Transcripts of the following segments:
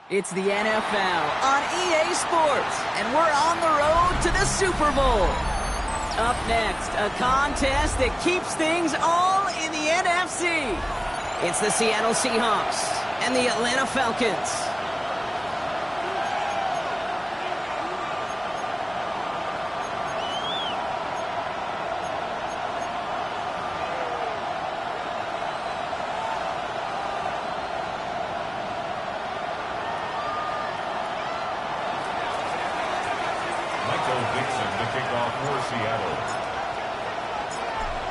It's the NFL on EA Sports, and we're on the road to the Super Bowl. Up next, a contest that keeps things all in the NFC. It's the Seattle Seahawks and the Atlanta Falcons.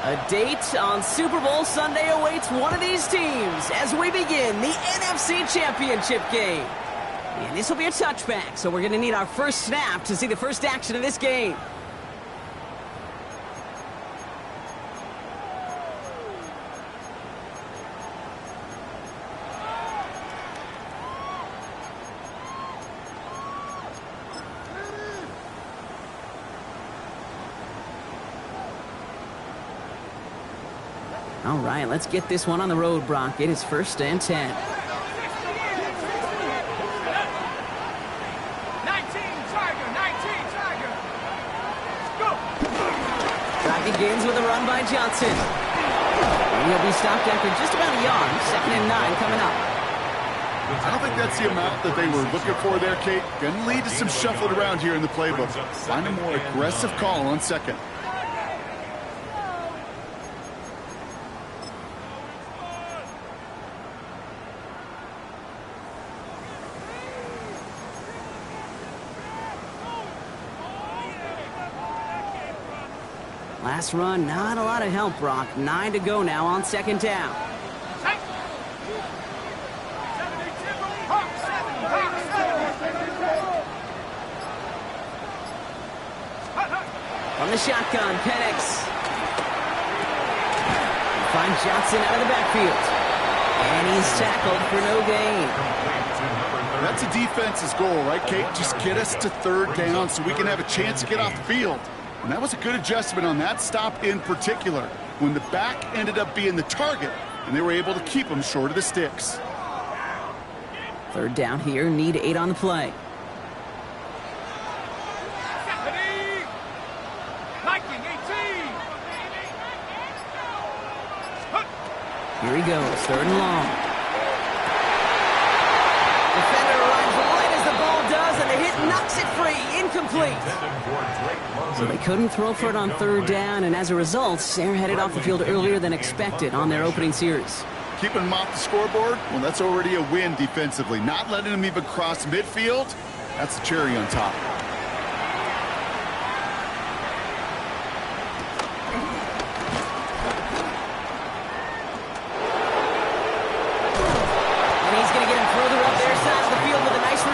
A date on Super Bowl Sunday awaits one of these teams as we begin the NFC Championship game. And this will be a touchback, so we're going to need our first snap to see the first action of this game. All right, let's get this one on the road, Brock. It is 1st and 10. 19, Tiger, 19, Tiger. Go. Brock begins with a run by Johnson. And he'll be stopped after just about a yard. 2nd and 9 coming up. I don't think that's the amount that they were looking for there, Kate. Going to lead to some shuffling around here in the playbook. Find a more aggressive call on 2nd. Last run, not a lot of help, Brock. 9 to go now on 2nd down. From the shotgun, Penix. Finds Johnson out of the backfield. And he's tackled for no gain. That's a defense's goal, right, Kate? Just get us to 3rd down so we can have a chance to get off the field. And that was a good adjustment on that stop in particular, when the back ended up being the target, and they were able to keep him short of the sticks. 3rd down here, need 8 on the play. Here he goes, 3rd and long. Defender arrives wide as the ball does, and the hit knocks it free, incomplete. So they couldn't throw for it on 3rd down, and as a result, they're headed off the field earlier than expected on their opening series. Keeping them off the scoreboard, well, that's already a win defensively. Not letting them even cross midfield, that's the cherry on top.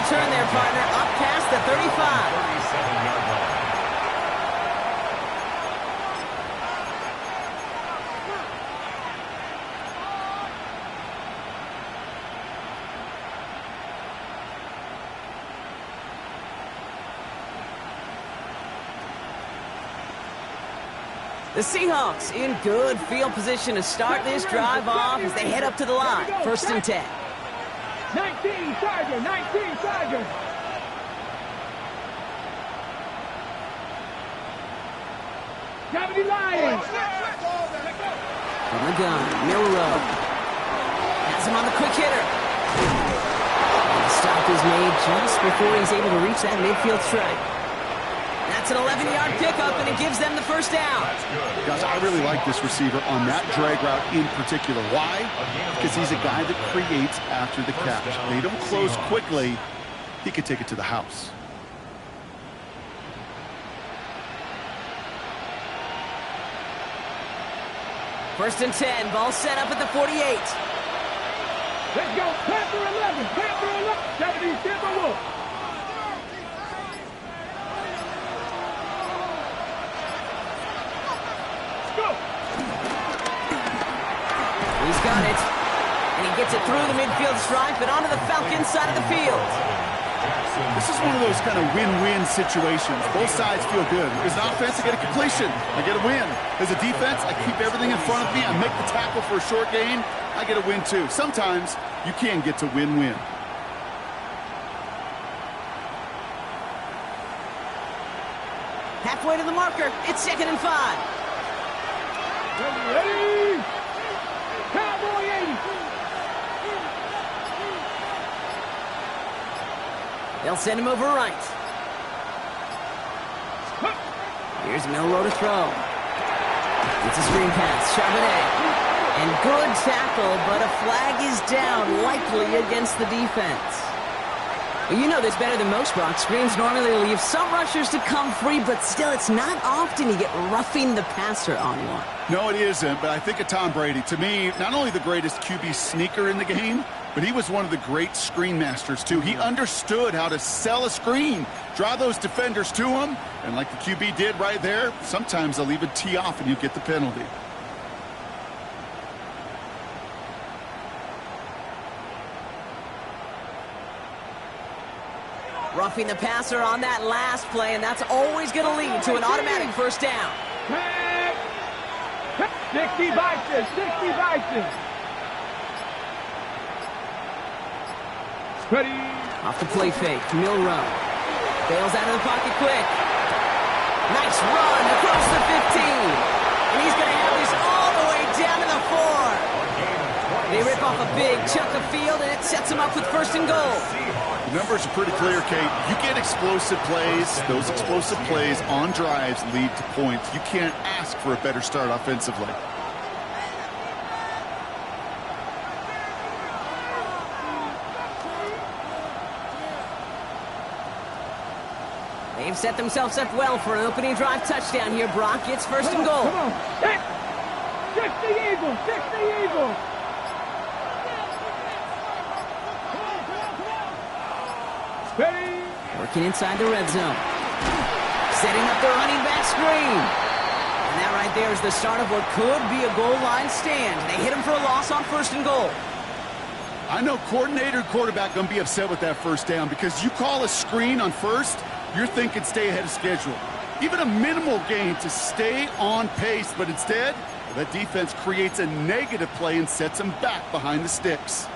Turn there, partner, up past the 35. 37-yard line. The Seahawks in good field position to start this drive off as they head up to the line. 1st and 10. 19, Tiger, 19, Tiger. Gravity line. From the gun, Milrow. Has him on the quick hitter. And the stop is made just before he's able to reach that midfield strike. That's an 11-yard pickup, and it gives them the 1st down. Guys, I really like this receiver on that drag route in particular. Why? Because he's a guy that creates after the catch. They don't close quickly. He could take it to the house. First and 10. Ball set up at the 48. Let's go. Panther 11. Panther 11. 70 Timberwolves. Let's go. He's got it. And he gets it through the midfield stripe and onto the Falcons side of the field. This is one of those kind of win-win situations. Both sides feel good. As an offense, I get a completion. I get a win. As a defense, I keep everything in front of me. I make the tackle for a short gain. I get a win, too. Sometimes you can get to win-win. Halfway to the marker. It's 2nd and 5. Ready? Cowboy 80. They'll send him over right. Here's Milrow to throw. It's a screen pass. Charbonnet. And good tackle, but a flag is down, likely against the defense. Well, you know this better than most, Brock. Screens normally leave some rushers to come free, but still, it's not often you get roughing the passer on one. No, it isn't, but I think of Tom Brady. To me, not only the greatest QB sneaker in the game, but he was one of the great screen masters, too. He understood how to sell a screen, draw those defenders to him, and like the QB did right there, sometimes they'll even tee off and you get the penalty. Roughing the passer on that last play, and that's always going to lead to an automatic first down. 60 Vikings, 60 Vikings. Ready. Off the play fake, Milrow. Bails out of the pocket quick. Nice run across the 15. And he's going to have this all the way down to the 4. They rip off a big chunk of field, and it sets him up with 1st and goal. The numbers are pretty clear, Kate. You get explosive plays. Those explosive plays on drives lead to points. You can't ask for a better start offensively. They've set themselves up well for an opening drive touchdown here, Brock. It's 1st and goal. Come on. 60 Eagles, 60 Eagles. Ready. Working inside the red zone. Setting up the running back screen. And that right there is the start of what could be a goal line stand. They hit him for a loss on 1st and goal. I know coordinator and quarterback going to be upset with that first down because you call a screen on first, you're thinking stay ahead of schedule. Even a minimal gain to stay on pace, but instead, that defense creates a negative play and sets them back behind the sticks.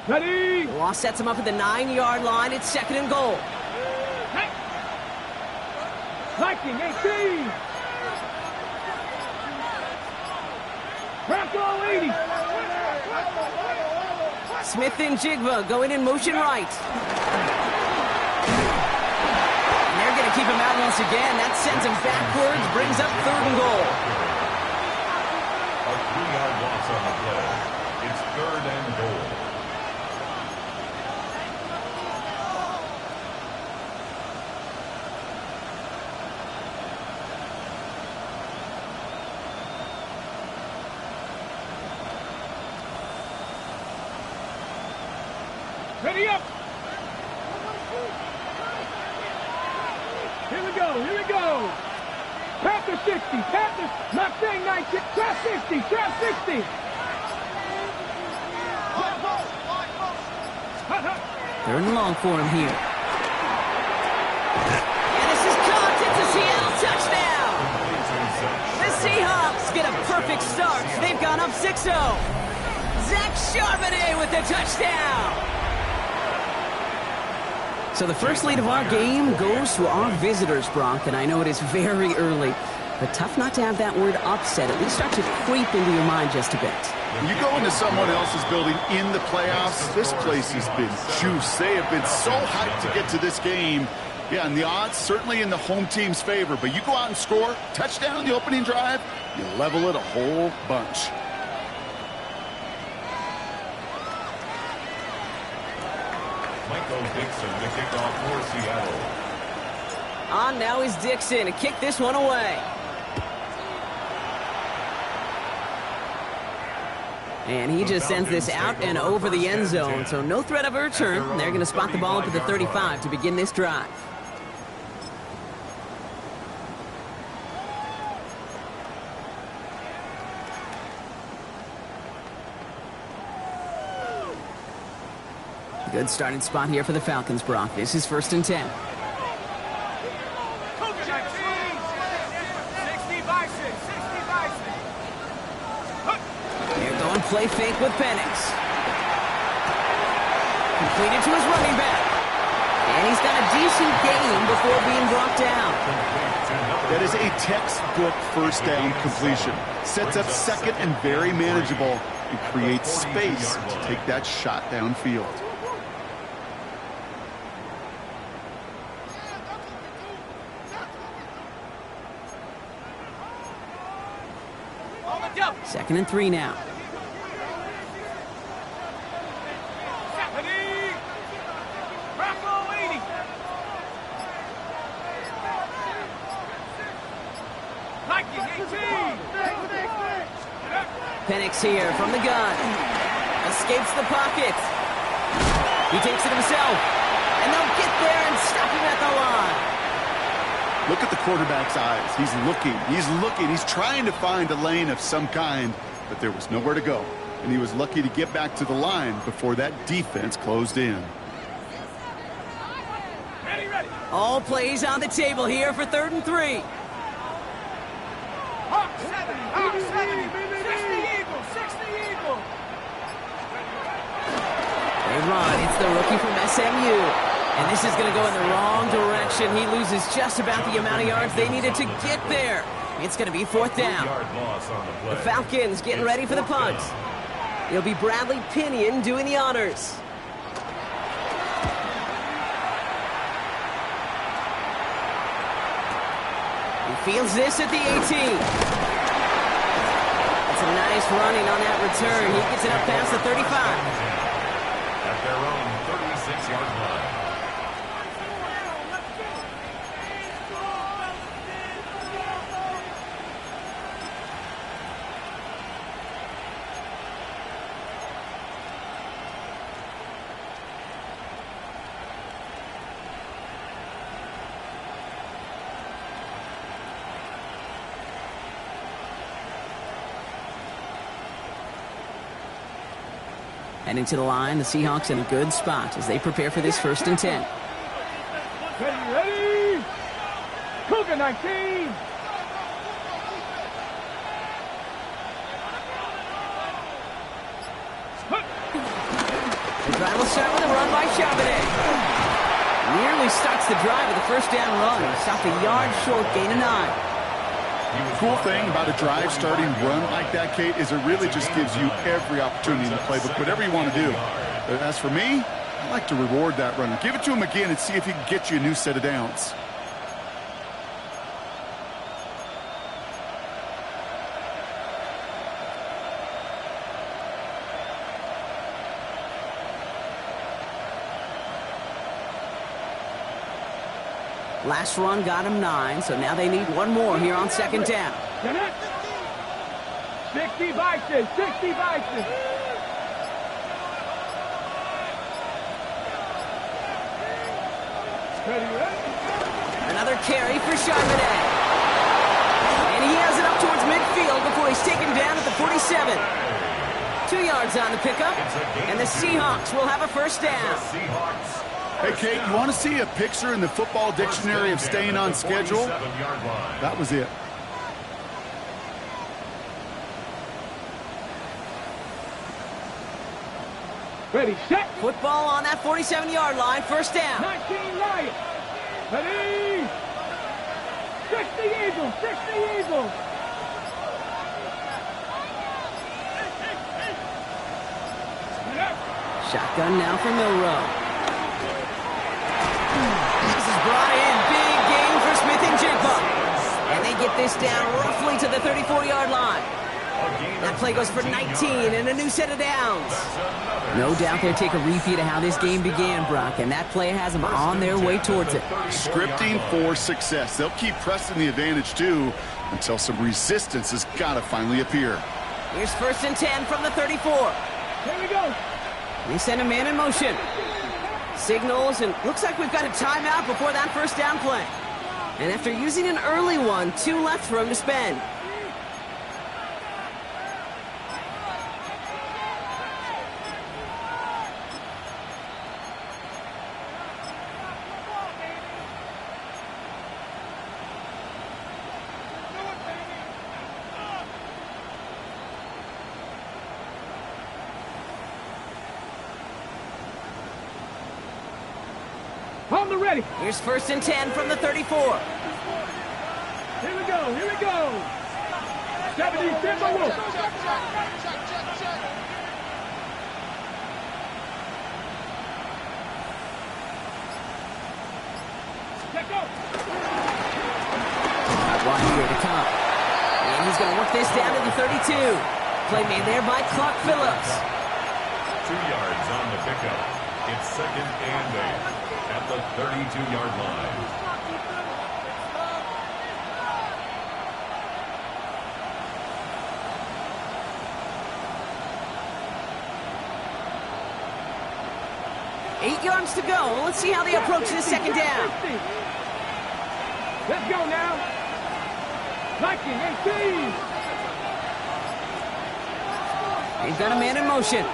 Ready. The loss sets him up at the 9-yard line. It's 2nd and goal. Viking 18. Bronco 80. Smith and Jigba going in motion right. And they're going to keep him out once again. That sends him backwards, brings up 3rd and goal. A 3-yard loss on the play. It's 3rd and goal. Ready up. Here we go, here we go. Panther 60, Panther, not saying 19, trap 60, trap 60. Third and long for him here. And this is caught. It's a Seattle touchdown. The Seahawks get a perfect start. They've gone up 6-0. Zach Charbonnet with the touchdown. So the first lead of our game goes to our visitors, Brock, and I know it is very early, but tough not to have that word upset at least start to creep into your mind just a bit. When you go into someone else's building in the playoffs, this place has been juiced. They have been so hyped to get to this game. Yeah, and the odds certainly in the home team's favor, but you go out and score, touchdown the opening drive, you level it a whole bunch. Dixon, the kickoff for Seattle. On now is Dixon to kick this one away. And he just sends this out and over the end zone, so no threat of a return. They're going to spot the ball up at the 35 to begin this drive. Good starting spot here for the Falcons, Brock. This is 1st and 10. They're going play fake with Penix. Completed to his running back. And he's got a decent gain before being brought down. That is a textbook first down completion. Sets up second and very manageable and creates space to take that shot downfield. Second and 3 now. Penix here from the gun. Escapes the pocket. He takes it himself. And they'll get there and stop him at the line. Look at the quarterback's eyes. He's looking. He's trying to find a lane of some kind, but there was nowhere to go. And he was lucky to get back to the line before that defense closed in. All plays on the table here for 3rd and 3. Hawk 70, 60 Eagles, 60 Eagles. They run. It's the rookie from SMU. And this is going to go in the wrong direction. He loses just about the amount of yards they needed to get there. It's going to be 4th down. The Falcons getting ready for the punt. It'll be Bradley Pinion doing the honors. He fields this at the 18. That's a nice running on that return. He gets it up past the 35. At their own 36-yard line. Heading to the line, the Seahawks in a good spot as they prepare for this 1st and 10. Ready? Cougar 19. The drive will start with a run by Charbonnet. Nearly starts the drive with a 1st down run. Stopped a yard short, gain of 9. Cool thing about a drive starting run like that, Kate, is it really just gives you every opportunity in the playbook, whatever you want to do. But as for me, I like to reward that runner. Give it to him again and see if he can get you a new set of downs. Last run got him 9, so now they need one more here on 2nd down. 60 Bison, 60 Bison. Another carry for Charbonnet. And he has it up towards midfield before he's taken down at the 47. 2 yards on the pickup, and the Seahawks will have a 1st down. Hey, Kate, you want to see a picture in the football dictionary of staying on schedule? That was it. Ready, set. Football on that 47-yard line, 1st down. 19 Lions. Ready? 60 Eagles, 60 Eagles. Shotgun now for Milrow. This is brought in. Big gain for Smith and Jigba. And they get this down roughly to the 34-yard line. That play goes for 19 and a new set of downs. No doubt they'll take a repeat of how this game began, Brock, and that play has them on their way towards it. Scripting for success. They'll keep pressing the advantage, too, until some resistance has got to finally appear. Here's 1st and 10 from the 34. Here we go. They send a man in motion. Signals, and looks like we've got a timeout before that first down play. And after using an early one, 2 left for him to spend. On the ready. Here's 1st and 10 from the 34. Here we go. Here we go. 70 Timberwolves. Check go. Wide here to come. And he's going to work this down to the 32. Play made there by Clark Phillips. 2 yards on the pickup. It's 2nd and 8 at the 32-yard line. Eight yards to go. Let's see how they approach this second down. Let's go now. 19, 18. They've got a man in motion.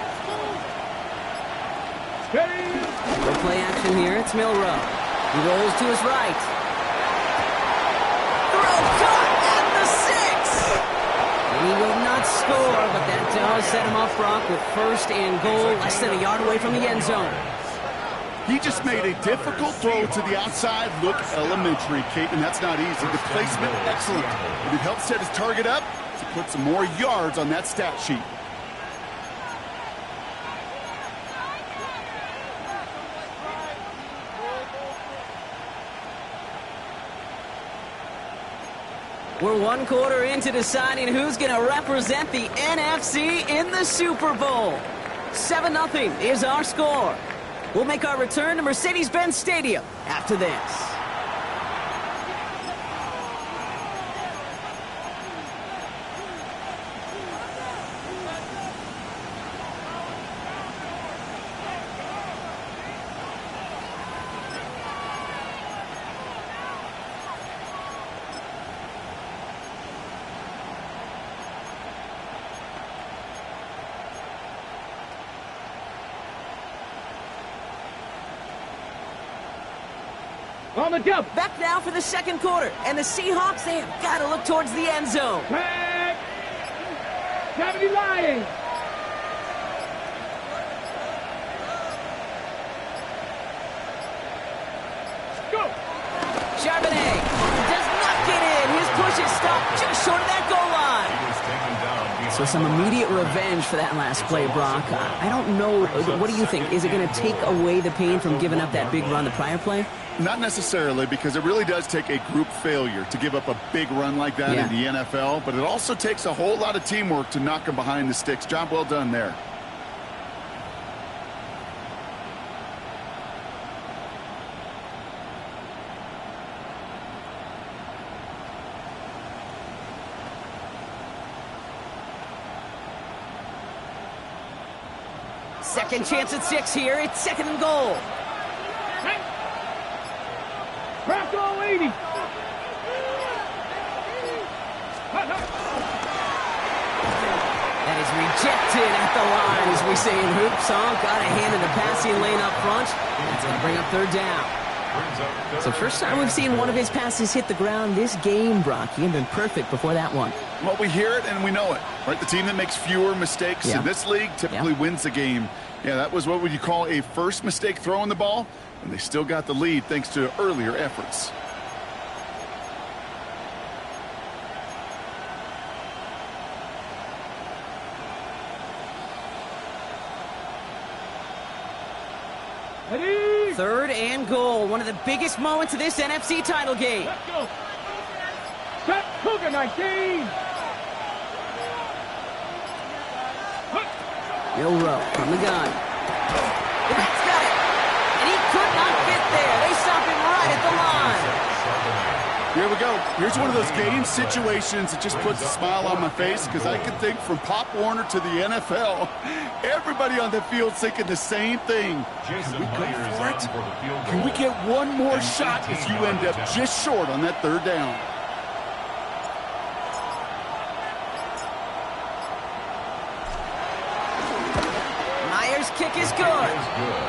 Steady. No play action here. It's Milrow. He rolls to his right. Throw caught at the 6. He will not score, but that does set him up, Brock, with 1st and goal, less than a yard away from the end zone. He just made a difficult throw to the outside. Look elementary, Kate, and that's not easy. The placement, excellent. And it helped set his target up to put some more yards on that stat sheet. We're 1 quarter into deciding who's going to represent the NFC in the Super Bowl. 7-0 is our score. We'll make our return to Mercedes-Benz Stadium after this. On the jump. Back now for the second quarter, and the Seahawks, they have got to look towards the end zone. Back. 70 Lions. Go. Charbonnet does not get in. His push is stopped just short of that goal line. He was taken down. So some immediate revenge for that last play, Brock. I don't know. What do you think? Is it going to take away the pain from giving up that big run the prior play? Not necessarily, because it really does take a group failure to give up a big run like that in the NFL, but it also takes a whole lot of teamwork to knock them behind the sticks. Job well done there. Second chance at 6 here. It's 2nd and goal. Bronco 80. That is rejected at the line, as we say in hoops. Got a hand in the passing lane up front. That's going to bring up 3rd down. So first time we've seen one of his passes hit the ground this game, Brock. He had been perfect before that one. Well, we hear it and we know it, right? The team that makes fewer mistakes in this league typically wins the game. Yeah, that was what would you call a first mistake throwing the ball, and they still got the lead thanks to earlier efforts. Ready. 3rd and goal. One of the biggest moments of this NFC title game. Let's go. Set Cougar 19. Milrow from the gun. He's got it. And he could not get there. They stop him right at the line. Here we go. Here's one of those game situations that just puts a smile on my face because I can think from Pop Warner to the NFL, everybody on the field thinking the same thing. Can we go for it? Can we get one more shot as you end up just short on that third down? Myers' kick is good.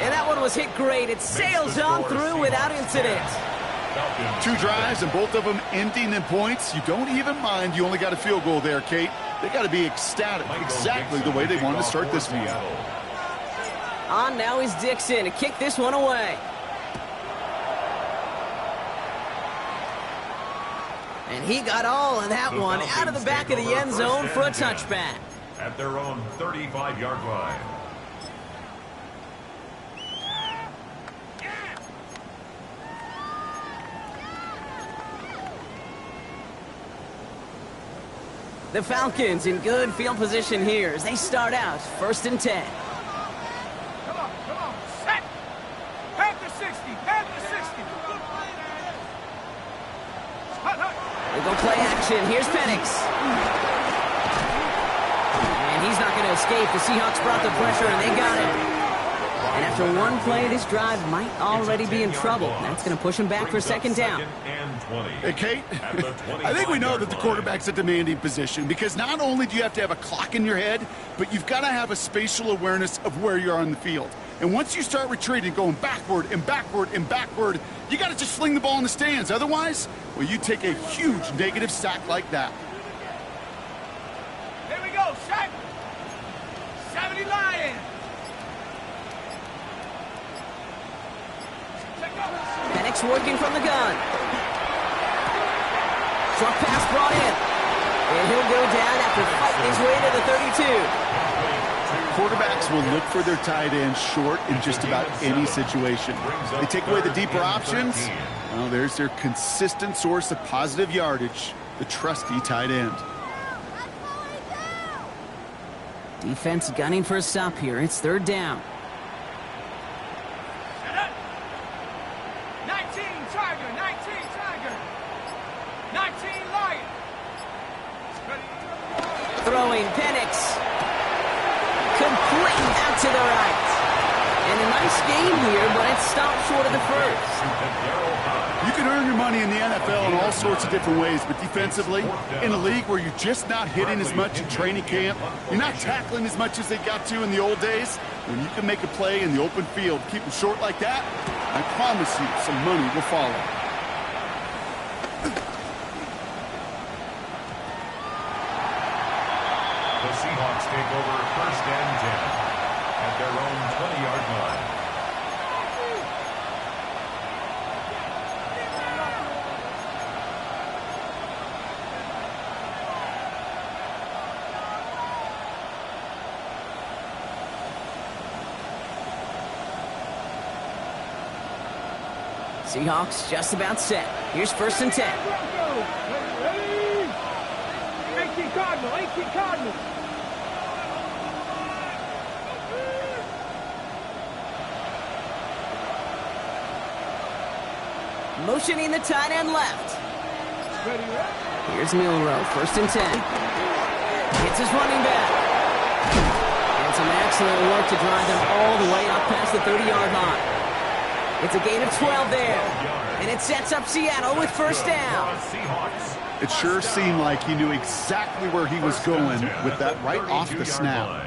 And that one was hit great. It sails on through without incident. 2 drives and both of them ending in points. You don't even mind you only got a field goal there, Kate. They got to be ecstatic, exactly the way they wanted to start this one. On now is Dixon to kick this one away. And he got all of that one out of the back of the end zone for a touchback. At their own 35-yard line. The Falcons in good field position here as they start out 1st and 10. Come on, set. Panther 60, Panther 60. They go play action. Here's Penix. And he's not going to escape. The Seahawks brought the pressure and they got it. And after one play, this drive might already be in trouble. That's going to push him back for 2nd down. Hey, Kate, I think we know that the quarterback's a demanding position because not only do you have to have a clock in your head, but you've got to have a spatial awareness of where you are on the field. And once you start retreating, going backward and backward and backward, you got to just fling the ball in the stands. Otherwise, well, you take a huge negative sack like that. Here we go, set. 70 Lions. Penix working from the gun. Short pass brought in. And he'll go down after fighting his way to the 32. Quarterbacks will look for their tight end short in just about any situation. They take away the deeper options. Well, there's their consistent source of positive yardage, the trusty tight end. Defense gunning for a stop here. It's 3rd down. 19 Tiger, 19 Tiger. 19 Lion. Throwing Penix. Complete out to the right. And a nice game here, but it's stopped short of the first. You can earn your money in the NFL in all sorts of different ways, but defensively, in a league where you're just not hitting as much in training camp, you're not tackling as much as they got to in the old days, when you can make a play in the open field, keep them short like that, I promise you some money will follow. The Seahawks take over 1st and 10 at their own 20-yard line. Seahawks just about set. Here's 1st and 10. Ready? 18 Cardinal, 18 Cardinal. Motioning the tight end left. Ready? Here's Milrow, 1st and 10. Hits his running back. And some excellent work to drive them all the way up past the 30-yard line. It's a gain of 12 there. And it sets up Seattle with 1st down. It sure seemed like he knew exactly where he was going with that right off the snap.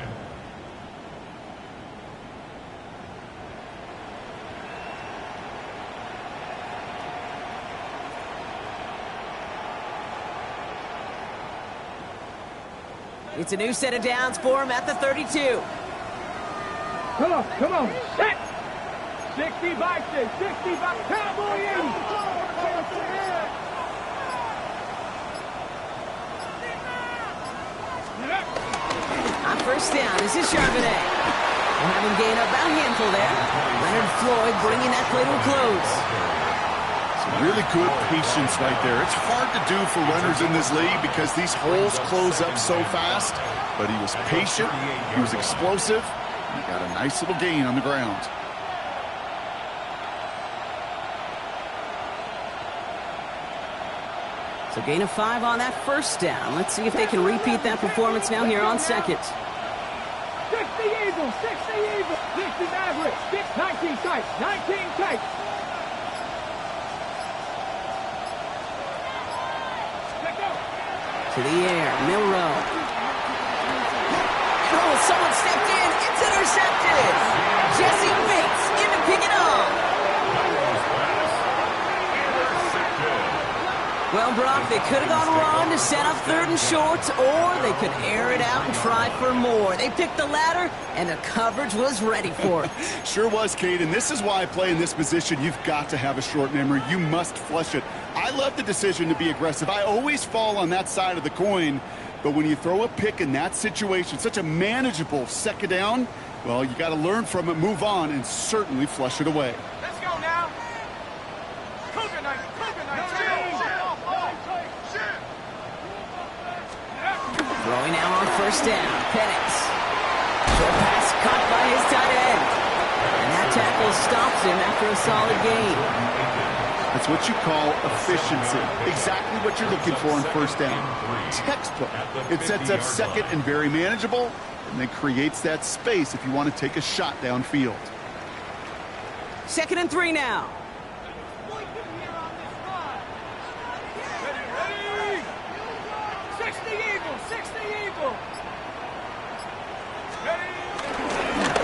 It's a new set of downs for him at the 32. Come on, set. 60 by 6, 60 by Cowboy in. On 1st down, this is Charbonnet. We'll have him gain up about a handful there. Leonard Floyd bringing that play to a close. So Really good patience right there. It's hard to do for runners in this league because these holes close up so fast. But he was patient, he was explosive, and he got a nice little gain on the ground. So gain of 5 on that first down. Let's see if they can repeat that performance now here on second. 60 Eagles, 60 Eagles, 60 Mavericks, 19 tight, 19 tight. To the air, Milrow. Oh, someone stepped in. It's intercepted. Jesse Bates in to pick it up. Well, Brock, they could have gone run to set up 3rd and short, or they could air it out and try for more. They picked the latter, and the coverage was ready for it. Sure was, Kate, and this is why I play in this position. You've got to have a short memory. You must flush it. I love the decision to be aggressive. I always fall on that side of the coin, but when you throw a pick in that situation, such a manageable second down, well, you got to learn from it, move on, and certainly flush it away. Let's go now. Cougar night, Throwing now on first down, Penix. Short pass caught by his tight end. And that tackle stops him after a solid gain. That's what you call efficiency. Exactly what you're looking for in first down. Textbook. It sets up second and very manageable, and then creates that space if you want to take a shot downfield. 2nd and 3 now.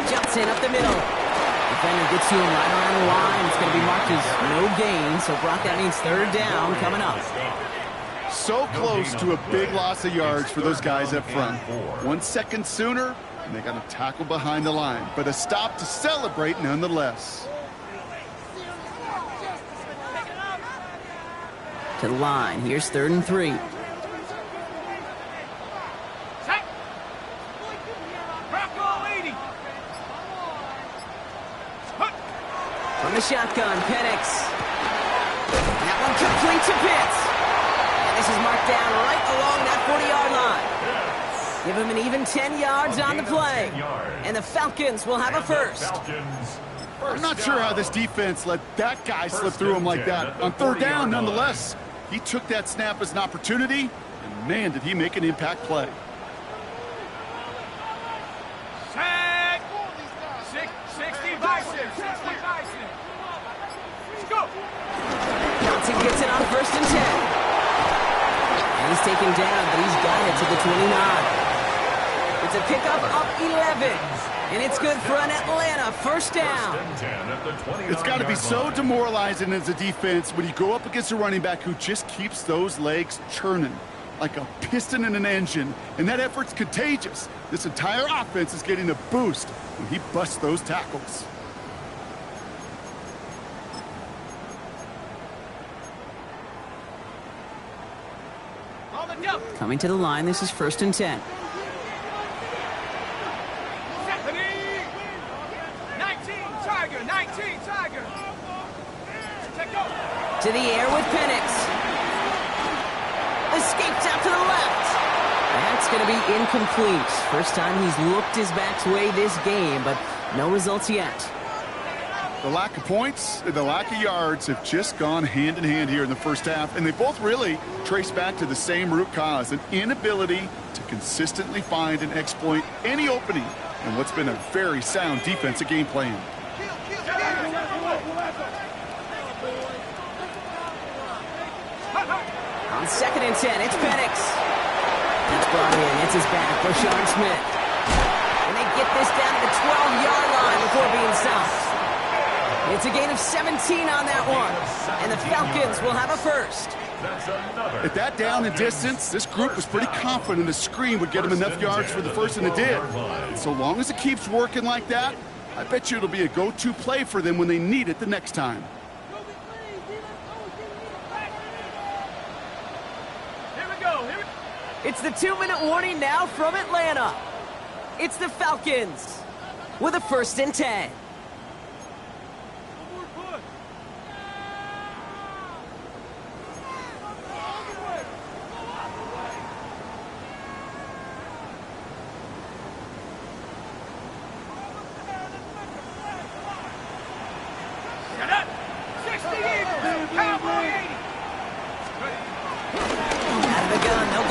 Johnson up the middle. Defender gets to him right around the line. It's going to be marked as no gain. So, Brock, that means 3rd down coming up. So close to a big loss of yards for those guys up front. 1 second sooner, and they got a tackle behind the line. But a stop to celebrate nonetheless. To the line. Here's 3rd and 3. From the shotgun, Penix. That one complete to Pitts. And this is marked down right along that 40-yard line. Give him an even 10 yards on the play. And the Falcons will have a first. I'm not sure how this defense let that guy slip through him like that. On 3rd down, nonetheless, he took that snap as an opportunity, and man, did he make an impact play. Set. 60 bison. 60 bison. Let's go. Johnson gets it on 1st and 10. And he's taken down, but he's got it to the 29. It's a pickup of 11. And it's good for an Atlanta 1st down. It's got to be so demoralizing as a defense when you go up against a running back who just keeps those legs churning like a piston in an engine. And that effort's contagious. This entire offense is getting a boost when he busts those tackles. Coming to the line, this is 1st and 10. 19 Tiger. To the air with Penix. Escapes out to the left. That's going to be incomplete. First time he's looked his back's way this game, but no results yet. The lack of points and the lack of yards have just gone hand in hand here in the first half, and they both really trace back to the same root cause, an inability to consistently find and exploit any opening in what's been a very sound defensive game plan. On 2nd and 10, it's Penix. That's brought in. It's his back, Rashawn Smith. And they get this down to the 12-yard line before being stopped. It's a gain of 17 on that one. And the Falcons will have a first. At that down and distance, this group was pretty confident the screen would get them enough yards for the first, and it did. And so long as it keeps working like that, I bet you it'll be a go-to play for them when they need it the next time. It's the 2-minute warning now from Atlanta. It's the Falcons with a 1st and 10.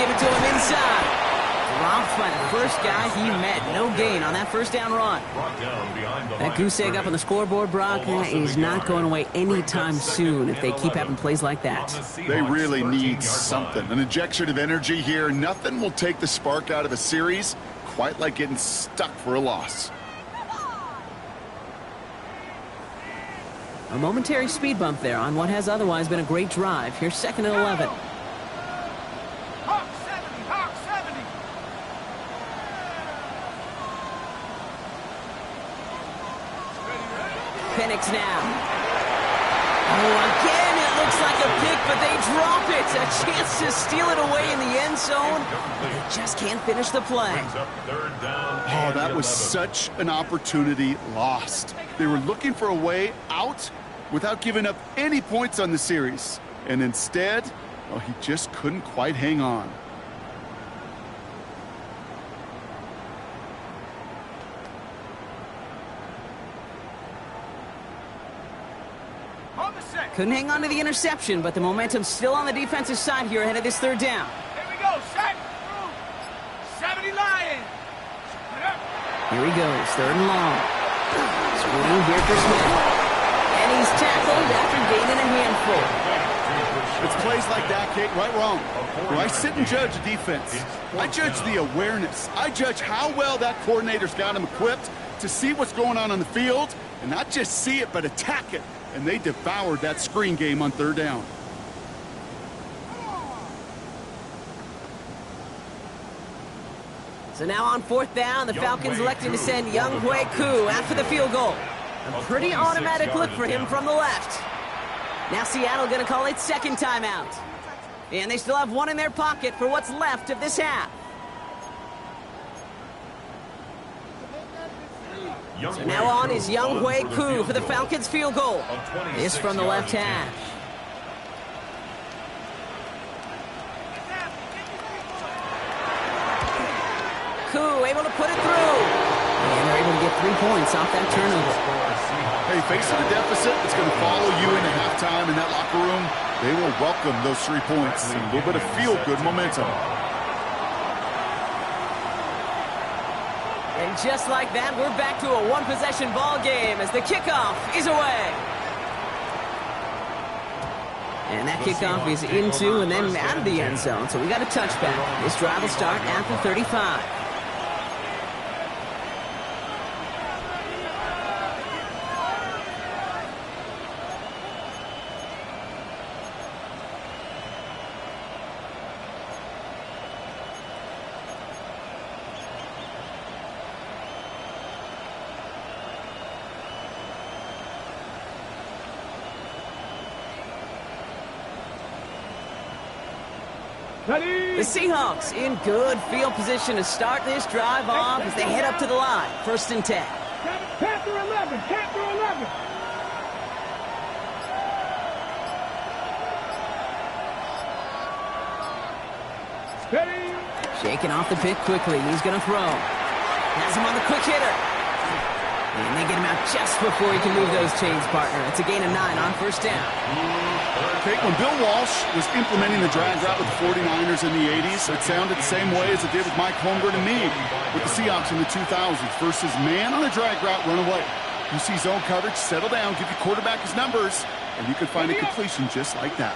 gave it to him inside. Dropped by the first guy he met. No gain on that first down run. That goose egg up on the scoreboard, Brock, is not going away anytime soon if they keep having plays like that. They really need something. An injection of energy here. Nothing will take the spark out of a series quite like getting stuck for a loss. A momentary speed bump there on what has otherwise been a great drive. Here's 2nd and 11. Penix now. Oh, again, it looks like a pick, but they drop it. A chance to steal it away in the end zone. They just can't finish the play. Oh, that was such an opportunity lost. They were looking for a way out without giving up any points on the series. And instead, well, he just couldn't quite hang on. Couldn't hang on to the interception, but the momentum's still on the defensive side here ahead of this 3rd down. Here we go, set. 70 Lions. Here he goes, 3rd and long. Screen here for Smith. And he's tackled after gaining a handful. It's plays like that, Kate, right wrong. When I sit and judge a defense, I judge the awareness. I judge how well that coordinator's got him equipped to see what's going on the field, and not just see it, but attack it. And they devoured that screen game on 3rd down. So now on 4th down, the Falcons electing to send Younghoe Koo after the field goal. A pretty automatic look for him from the left. Now Seattle going to call its 2nd timeout. And they still have one in their pocket for what's left of this half. So now on is Younghoe Koo for the Falcons field goal. This from the left hash. Koo able to put it through. And they're able to get 3 points off that turnover. Hey, facing a deficit, it's going to follow you into halftime in that locker room. They will welcome those 3 points and a little bit of feel-good momentum. And just like that, we're back to a one-possession ball game as the kickoff is away. And that kickoff is into and then out of the end zone. So we got a touchback. This drive will start at the 35. The Seahawks in good field position to start this drive off as they head up to the line. 1st and 10. Panther 11, Panther 11. Steady. Shaking off the pick quickly. He's going to throw. Has him on the quick hitter. And they get him out just before he can move those chains, partner. It's a gain of 9 on 1st down. Okay, when Bill Walsh was implementing the drag route with the 49ers in the 80s, it sounded the same way as it did with Mike Holmgren and me with the Seahawks in the 2000s. Versus man on a drag route, run away. You see zone coverage, settle down, give your quarterback his numbers, and you can find a completion just like that.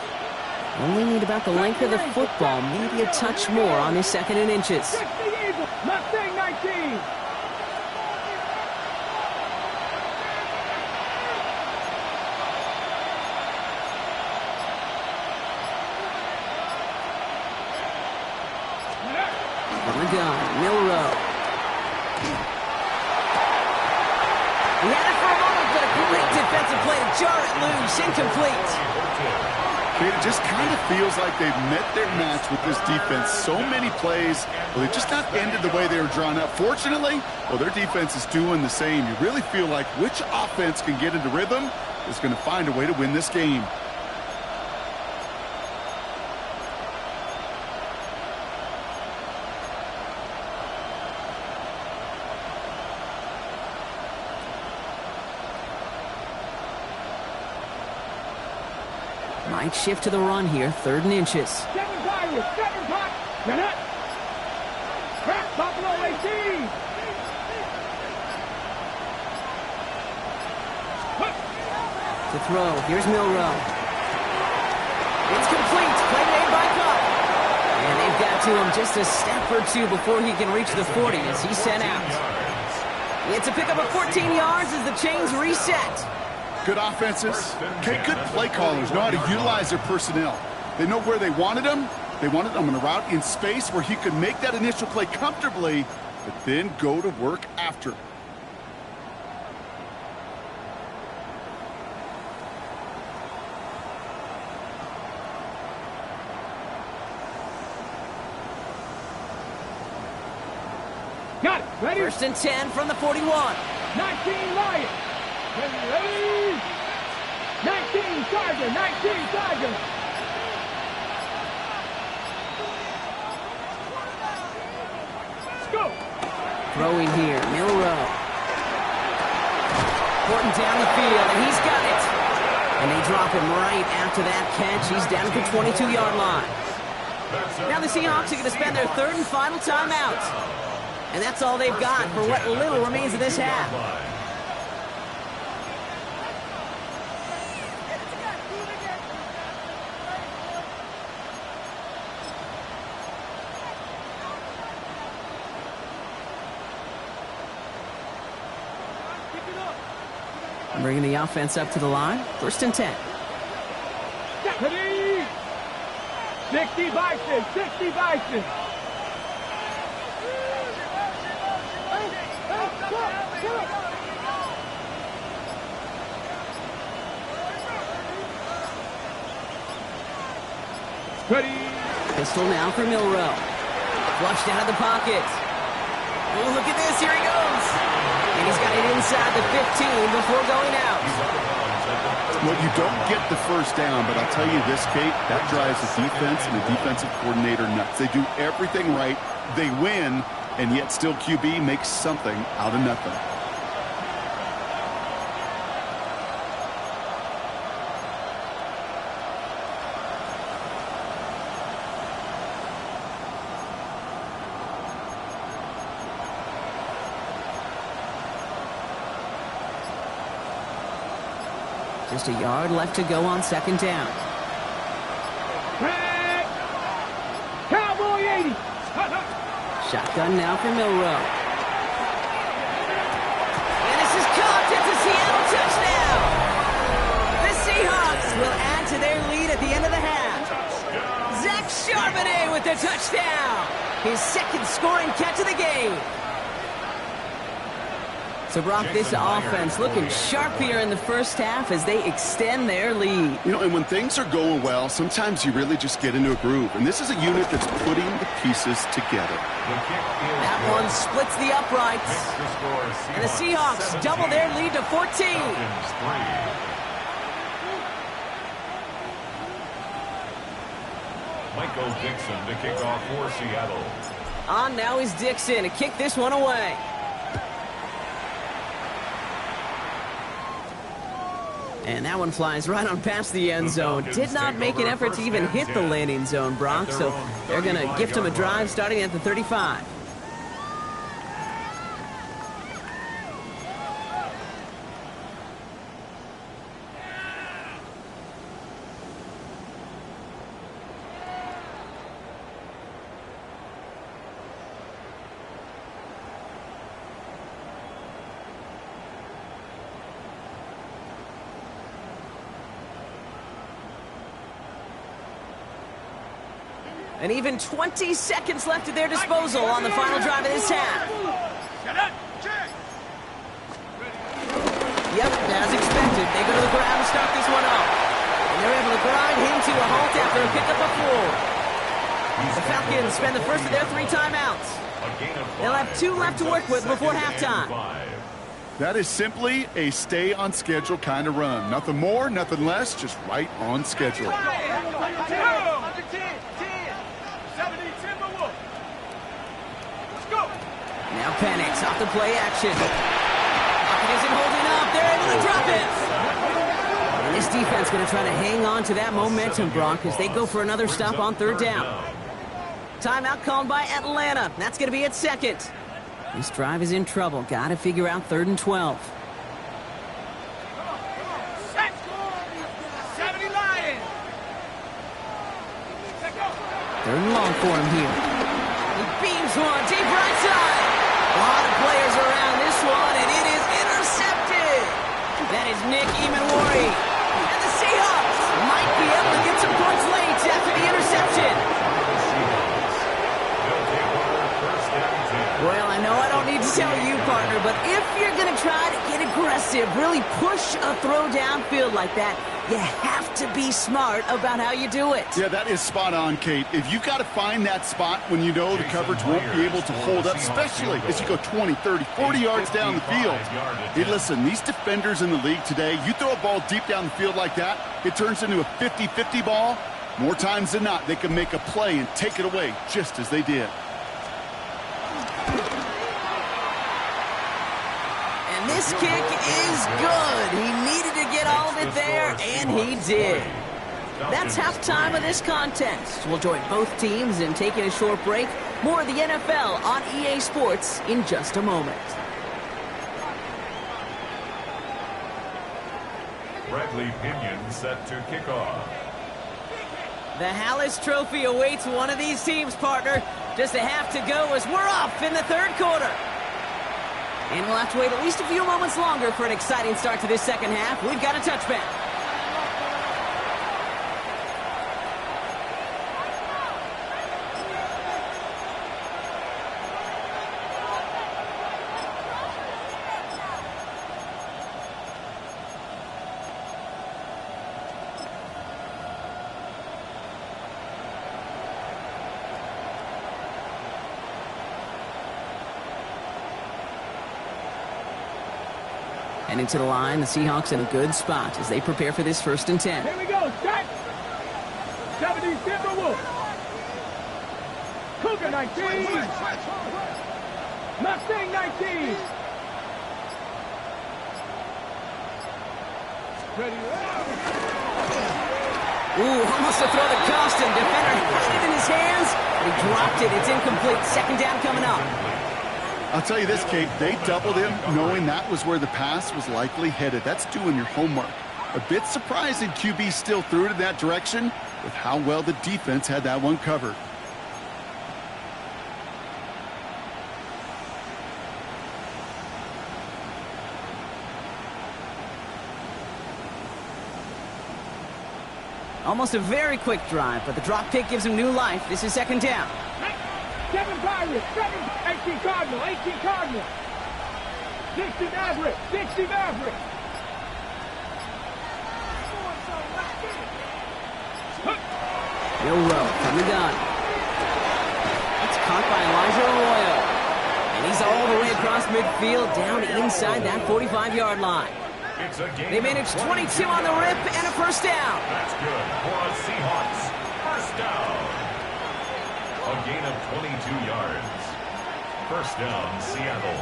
Only need about the length of the football, maybe a touch more on this 2nd and inches. Mustang 19. Milrow. He had it for a moment, but a great defensive play to jar it loose. Incomplete. It just kind of feels like they've met their match with this defense. So many plays, well, they just not ended the way they were drawn up. Fortunately, well, their defense is doing the same. You really feel like which offense can get into rhythm is going to find a way to win this game. Might shift to the run here, 3rd and inches. 7 Tigers, 7 Tigers. Janet. Crack, Buffalo 18. To throw, here's Milrow. It's complete, play made by Cup. And they've got to him just a step or two before he can reach the 40 as he's sent out. It's a pickup of 14 yards as the chains reset. Good offenses. Okay, good play callers know how to utilize their personnel. They know where they wanted him. They wanted him on a route in space where he could make that initial play comfortably, but then go to work after. Got it. Ready? 1st and 10 from the 41. 19 Lions. Ready? 19 Tiger. 19 Tiger. Let's go. Throwing here, Milrow. Porting down the field, and he's got it. And they drop him right after that catch. He's down at the 22-yard line. Now the Seahawks are going to spend their 3rd and final timeout. And that's all they've got for what little remains of this half. I'm bringing the offense up to the line. 1st and 10. 60 Bison. 60 Bison. Ready. Pistol now for Milrow. Flushed out of the pocket. Oh, look at this. Here he goes. And he's got it inside the 15 before going out. Well, you don't get the 1st down, but I'll tell you this, Kate, that drives the defense and the defensive coordinator nuts. They do everything right. They win, and yet still QB makes something out of nothing. Just a yard left to go on 2nd down. Cowboy 80. Shotgun now for Milrow. And this is caught. It's a Seattle touchdown. The Seahawks will add to their lead at the end of the half. Zach Charbonnet with the touchdown. His 2nd scoring catch of the game. So, Brock, this offense looking sharp here in the 1st half as they extend their lead. You know, and when things are going well, sometimes you really just get into a groove. And this is a unit that's putting the pieces together. That one splits the uprights. And the Seahawks double their lead to 14. Michael Dixon to kick off for Seattle. On now is Dixon to kick this one away. And that one flies right on past the end zone. Did not make an effort to even hit the landing zone, Brock. So they're going to gift him a drive starting at the 35. And even 20 seconds left at their disposal on the final drive of this half. Yep, as expected, they go to the ground to start this one off. And they're able to grind him to a halt after a pickup of 4. The Falcons spend the first of their 3 timeouts. They'll have 2 left to work with before halftime. That is simply a stay-on-schedule kind of run. Nothing more, nothing less, just right on schedule. Now Penix off the play action. Pocket isn't holding up. They're able to drop it. And this defense going to try to hang on to that momentum, Brock, as they go for another stop on 3rd down. Timeout called by Atlanta. That's going to be at second. This drive is in trouble. Got to figure out 3rd and 12. Set. 70 Lions. 3rd and long for him here. He beams one deep right side. A lot of players around this one, and it is intercepted. That is Nick Emanwari. And the Seahawks might be able to get some points late after the interception. Well, I know I don't need to tell you, partner, but if you're going to try to get aggressive, really push a throw downfield like that, you have to be smart about how you do it. Yeah, that is spot on, Kate. If you've got to find that spot when you know the coverage won't be able to hold up, especially as you go 20, 30, 40 yards down the field. Hey, listen, these defenders in the league today, you throw a ball deep down the field like that, it turns into a 50-50 ball. More times than not, they can make a play and take it away just as they did. This kick is good. He needed to get all of it there, and he did. That's halftime of this contest. We'll join both teams in taking a short break. More of the NFL on EA Sports in just a moment. Bradley Pinion set to kick off. The Hallis Trophy awaits one of these teams, partner. Just a half to go as we're off in the 3rd quarter. And we'll have to wait at least a few moments longer for an exciting start to this 2nd half. We've got a touchback. And into the line, the Seahawks in a good spot as they prepare for this 1st and 10. Here we go, set. 70 Timberwolves. Cougar 19. Mustang 19. Ready. Ooh, almost a throw that cost him. Defender had it in his hands, but he dropped it. It's incomplete. 2nd down coming up. I'll tell you this, Kate, they doubled him knowing that was where the pass was likely headed. That's doing your homework. A bit surprising QB still threw it in that direction with how well the defense had that one covered. Almost a very quick drive, but the drop pick gives him new life. This is 2nd down. 7 Pirates, 18 Cardinal, 18 Cardinal. 60 Maverick, 60 Maverick. No row from the gun. It's caught by Elijah Arroyo. And he's all the way across midfield, down inside that 45-yard line. They managed 22 on the rip and a 1st down. That's good for a Seahawks 1st down. A gain of 22 yards. 1st down, Seattle.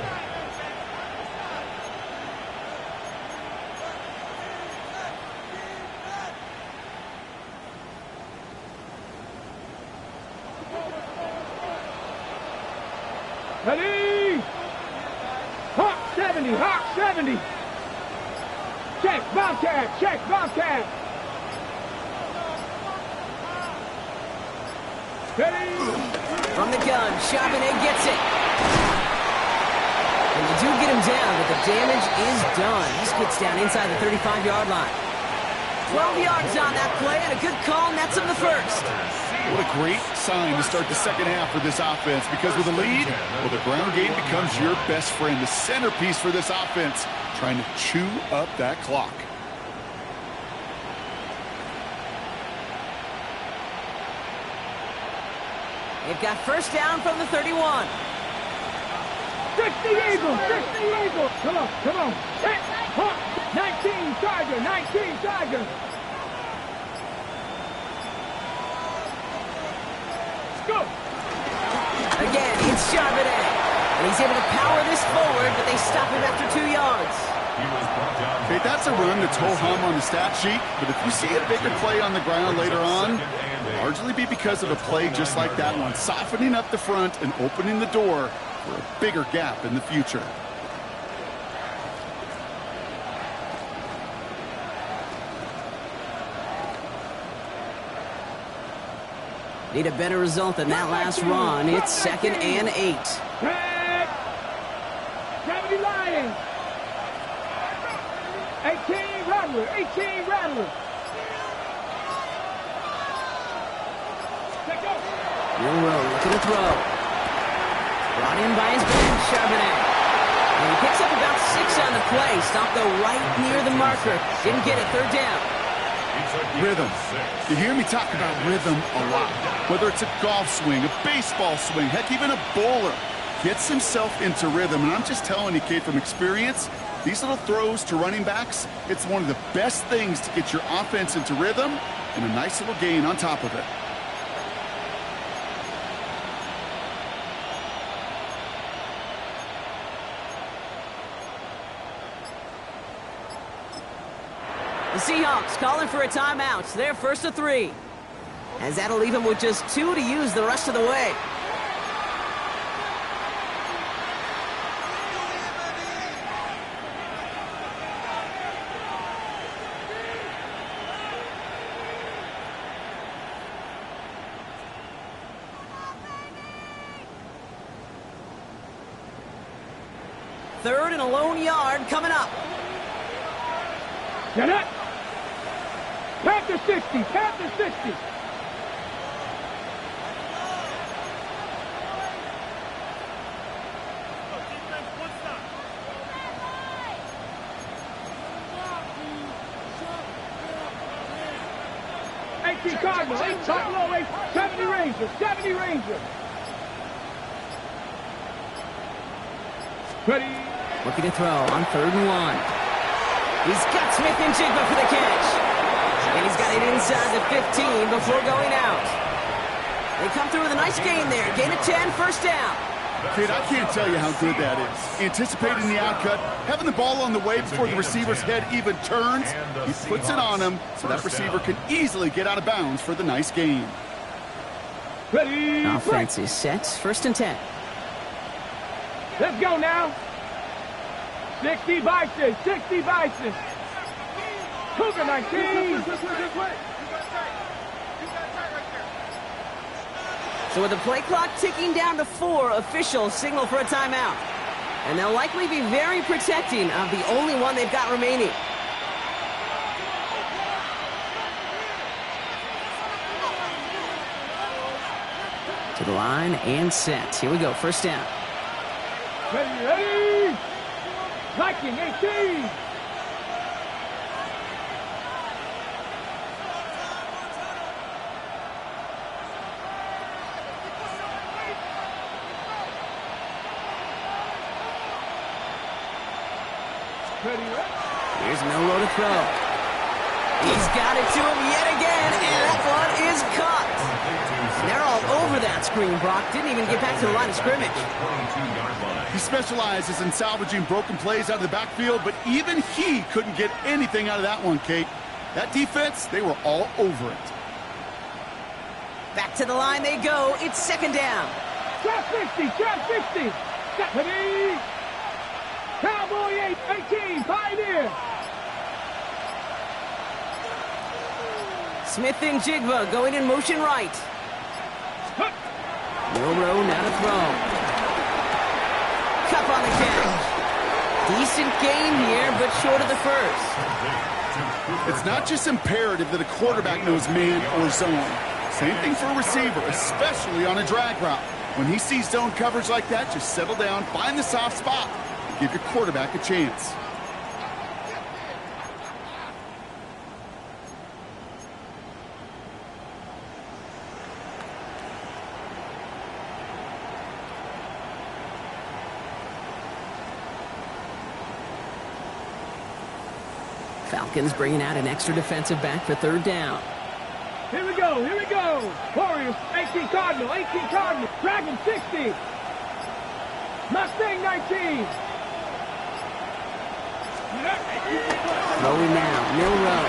Ready. Hawk 70, Hawk 70. Check, Bobcat, check, Bobcat. Ready. From the gun, Charbonnet gets it. And they do get him down, but the damage is done. This gets down inside the 35-yard line. 12 yards on that play, and a good call nets him the 1st. What a great sign to start the 2nd half for this offense, because with a lead, well, the ground game becomes your best friend, the centerpiece for this offense, trying to chew up that clock. They've got 1st down from the 31. 60 Eagles, 60 Eagles. Come on, come on. Set, Hawk, 19 Tiger, 19 Tiger. Let's go. Again, it's Charbonnet. And he's able to power this forward, but they stop him after 2 yards. Okay, that's a run that's ho-hum on the stat sheet, but if you see a bigger play on the ground later on, it'll largely be because of a play just like that one, softening up the front and opening the door for a bigger gap in the future. Need a better result than that last run. It's 2nd and 8. Red. 70 Lions. 18 Rattler. 18 Rattler. Let's go. Milrow looking to throw. Brought in by his bench, Charbonnet. And he picks up about 6 on the play. Stopped though right near the marker. Didn't get it. 3rd down. Rhythm. You hear me talk about rhythm a lot. Whether it's a golf swing, a baseball swing, heck, even a bowler gets himself into rhythm. And I'm just telling you, kid, from experience, these little throws to running backs, it's one of the best things to get your offense into rhythm and a nice little gain on top of it. The Seahawks calling for a timeout. They're 1st and 3. As that'll leave them with just 2 to use the rest of the way. Third and a lone yard coming up. Get it. Panther 60. Panther 60. Cardinal, 8 Buffalo, 8, 70 Rangers, 70 Rangers. Ready. Looking to throw on 3rd and 1. He's got Smith and Jigba for the catch. And he's got it inside the 15 before going out. They come through with a nice gain there. Gain of 10, 1st down. Kid, I can't tell you how good that is. Anticipating the outcut, having the ball on the way before the receiver's head even turns, he puts it on him so that receiver can easily get out of bounds for the nice gain. Ready. Offense is set. 1st and 10. Let's go now. 60 Bison, 60 Bison. Cougar 19. So with the play clock ticking down to 4, officials signal for a timeout. And they'll likely be very protecting of the only one they've got remaining. To the line and set. Here we go, 1st down. Ready, ready. Viking 18. Here's Milrow to throw. He's got it to him yet again, and that one is caught. They're all over that screen, Brock. Didn't even get back to the line of scrimmage. He specializes in salvaging broken plays out of the backfield, but even he couldn't get anything out of that one, Kate. That defense, they were all over it. Back to the line they go. It's 2nd down. Trap 50, trap 50. Ready. Cowboy 18, Pioneer. Smith and Jigba going in motion right. Milrow now to throw. Cup on the catch. Decent gain here, but short of the 1st. It's not just imperative that a quarterback knows man or zone. Same thing for a receiver, especially on a drag route. When he sees zone coverage like that, just settle down, find the soft spot, and give your quarterback a chance. Falcons bringing out an extra defensive back for 3rd down. Here we go, here we go. Warriors, 18 Cardinal, 18 Cardinal. Dragon 60. Mustang 19. Throwing now, Milrow.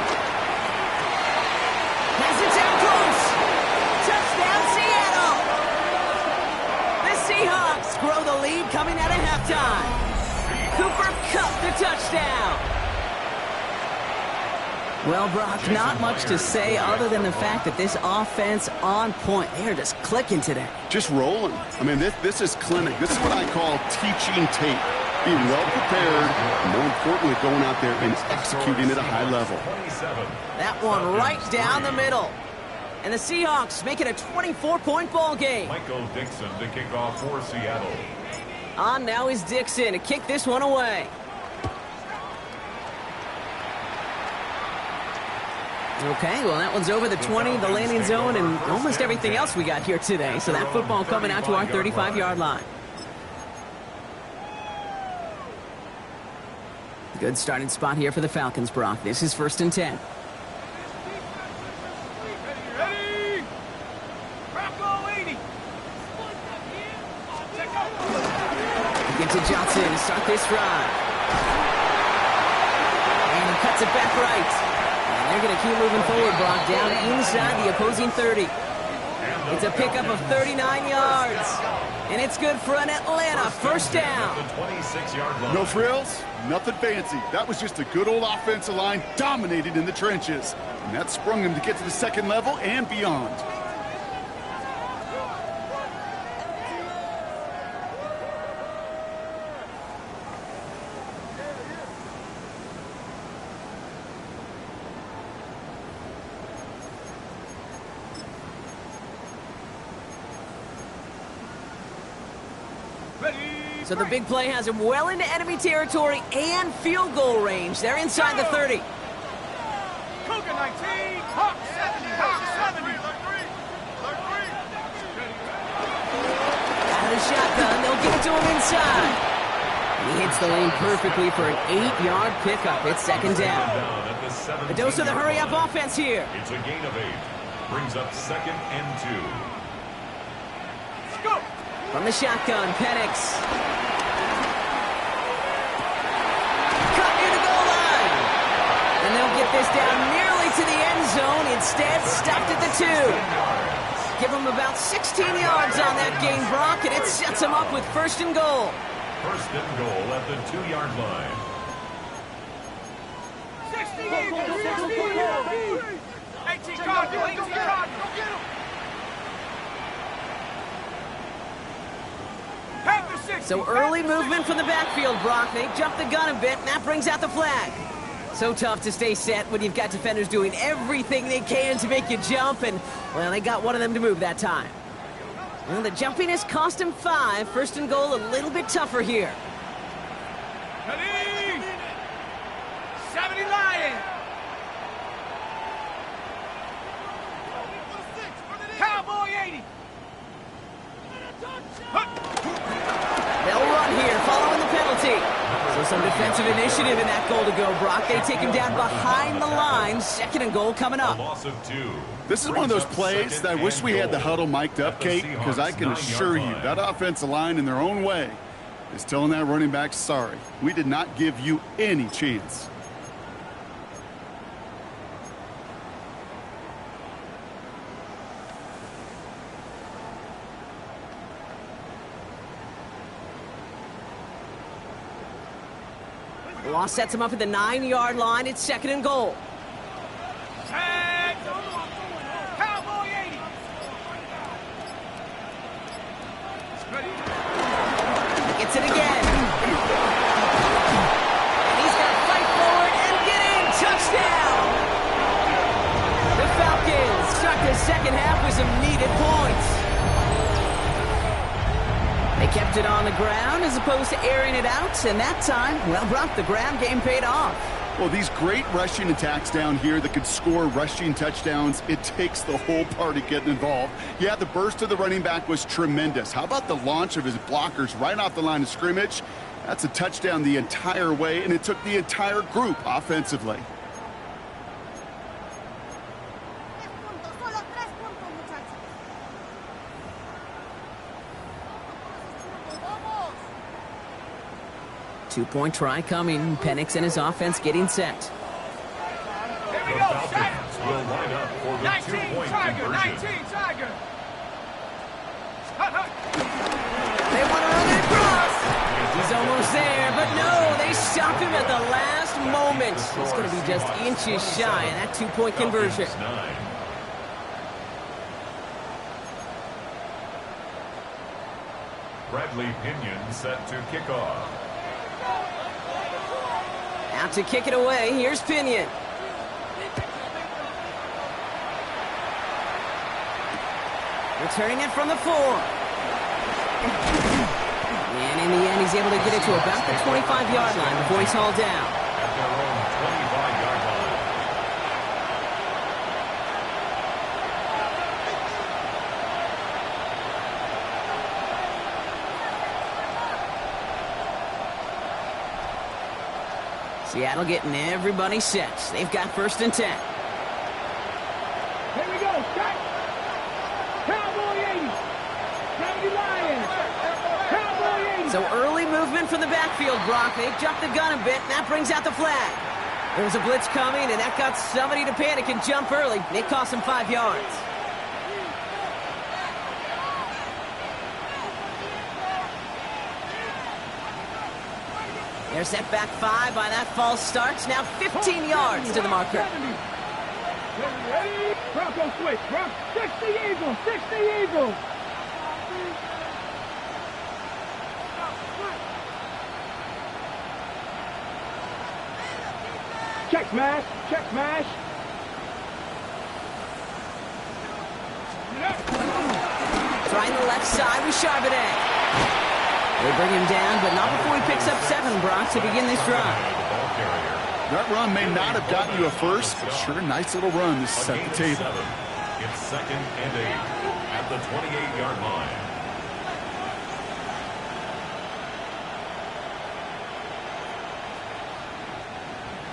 Has it down close. Touchdown, Seattle. The Seahawks grow the lead coming out of halftime. Cooper Kupp the touchdown. Well, Brock, not much to say other than the fact that this offense on point. They are just clicking today. Just rolling. I mean, this is clinic. This is what I call teaching tape. Being well prepared, and more importantly, going out there and executing at a high level. That one right down the middle. And the Seahawks make it a 24-point ball game. Michael Dixon to kick off for Seattle. On now is Dixon to kick this one away. Okay, well, that one's over the 20, the landing zone, and almost everything else we got here today. So that football coming out to our 35-yard line. Good starting spot here for the Falcons, Brock. This is 1st and 10. Ready? Rocco 80. Get to Johnson to start this drive. And he cuts it back right. And they're going to keep moving forward, Brock, down inside the opposing 30. It's a pickup of 39 yards. And it's good for an Atlanta first down. No frills, nothing fancy. That was just a good old offensive line dominated in the trenches. And that sprung him to get to the second level and beyond. So the big play has him well into enemy territory and field goal range. They're inside the 30. Cougar 19. Hawk 70. Hawk 70. Out of the shotgun, they'll give it to him inside. He hits the lane perfectly for an 8-yard pickup. It's second down. A dose of the hurry-up offense here. It's a gain of 8. Brings up 2nd and 2. Go. From the shotgun, Penix. Cut near the goal line. And they'll get this down nearly to the end zone. Instead, stopped at the 2. Give them about 16 yards on that gain, Brock, and it sets them up with 1st and goal. 1st and goal at the 2-yard line. 18 Cardinal. 18 Cardinal. So early movement from the backfield, Brock. They jumped the gun a bit, and that brings out the flag. So tough to stay set when you've got defenders doing everything they can to make you jump, and, well, they got one of them to move that time. Well, the jumpiness cost him 5. 1st and goal, a little bit tougher here. Ready? 70 Lion. Cowboy 80. They'll run here, following the penalty. So some defensive initiative in that goal to go, Brock. They take him down behind the line. 2nd and goal coming up. A loss of 2. This is one of those plays that I wish we had the huddle mic'd up, Kate, because I can assure you that offensive line in their own way is telling that running back, sorry, we did not give you any chance. The loss sets him up at the 9-yard line. It's 2nd and goal. Tag. Cowboy 80. Gets it again. And he's got to fight forward and get in. Touchdown. The Falcons start the second half with some needed points. They kept it on the ground as opposed to airing it out, and that time, well, Brock, the ground game paid off. Well, these great rushing attacks down here that could score rushing touchdowns, it takes the whole party getting involved. Yeah, the burst of the running back was tremendous. How about the launch of his blockers right off the line of scrimmage? That's a touchdown the entire way, and it took the entire group offensively. Two-point try coming. Penix and his offense getting set. The Falcons will line up for the 2-point conversion. 19 Tiger. They want to run it across. He's almost there, but no, they stop him at the last moment. He's going to be just inches shy of that 2-point conversion. Bradley Pinion set to kick off. Out to kick it away. Here's Pinion. Returning it from the 4. And in the end, he's able to get it to about the 25-yard line before he's hauled down. At their own 25-yard line. Seattle getting everybody set. They've got 1st and 10. Here we go. Shot. Cowboy 80. 70 Lions. Cowboy 80. So early movement from the backfield, Brock. They jumped the gun a bit, and that brings out the flag. There was a blitz coming, and that got somebody to panic and jump early. It cost him 5 yards. They're set back 5 by that false start. Now 15 yards to the marker. Ready? Bronco switch. 60 Eagles. 60 Eagles. Check smash. Check smash. Trying the left side with Charbonnet. They bring him down, but not before he picks up 7, Brock, to begin this drive. That run may not have gotten you a first, but sure, nice little run to set the table. It's 2nd and 8 at the 28-yard line.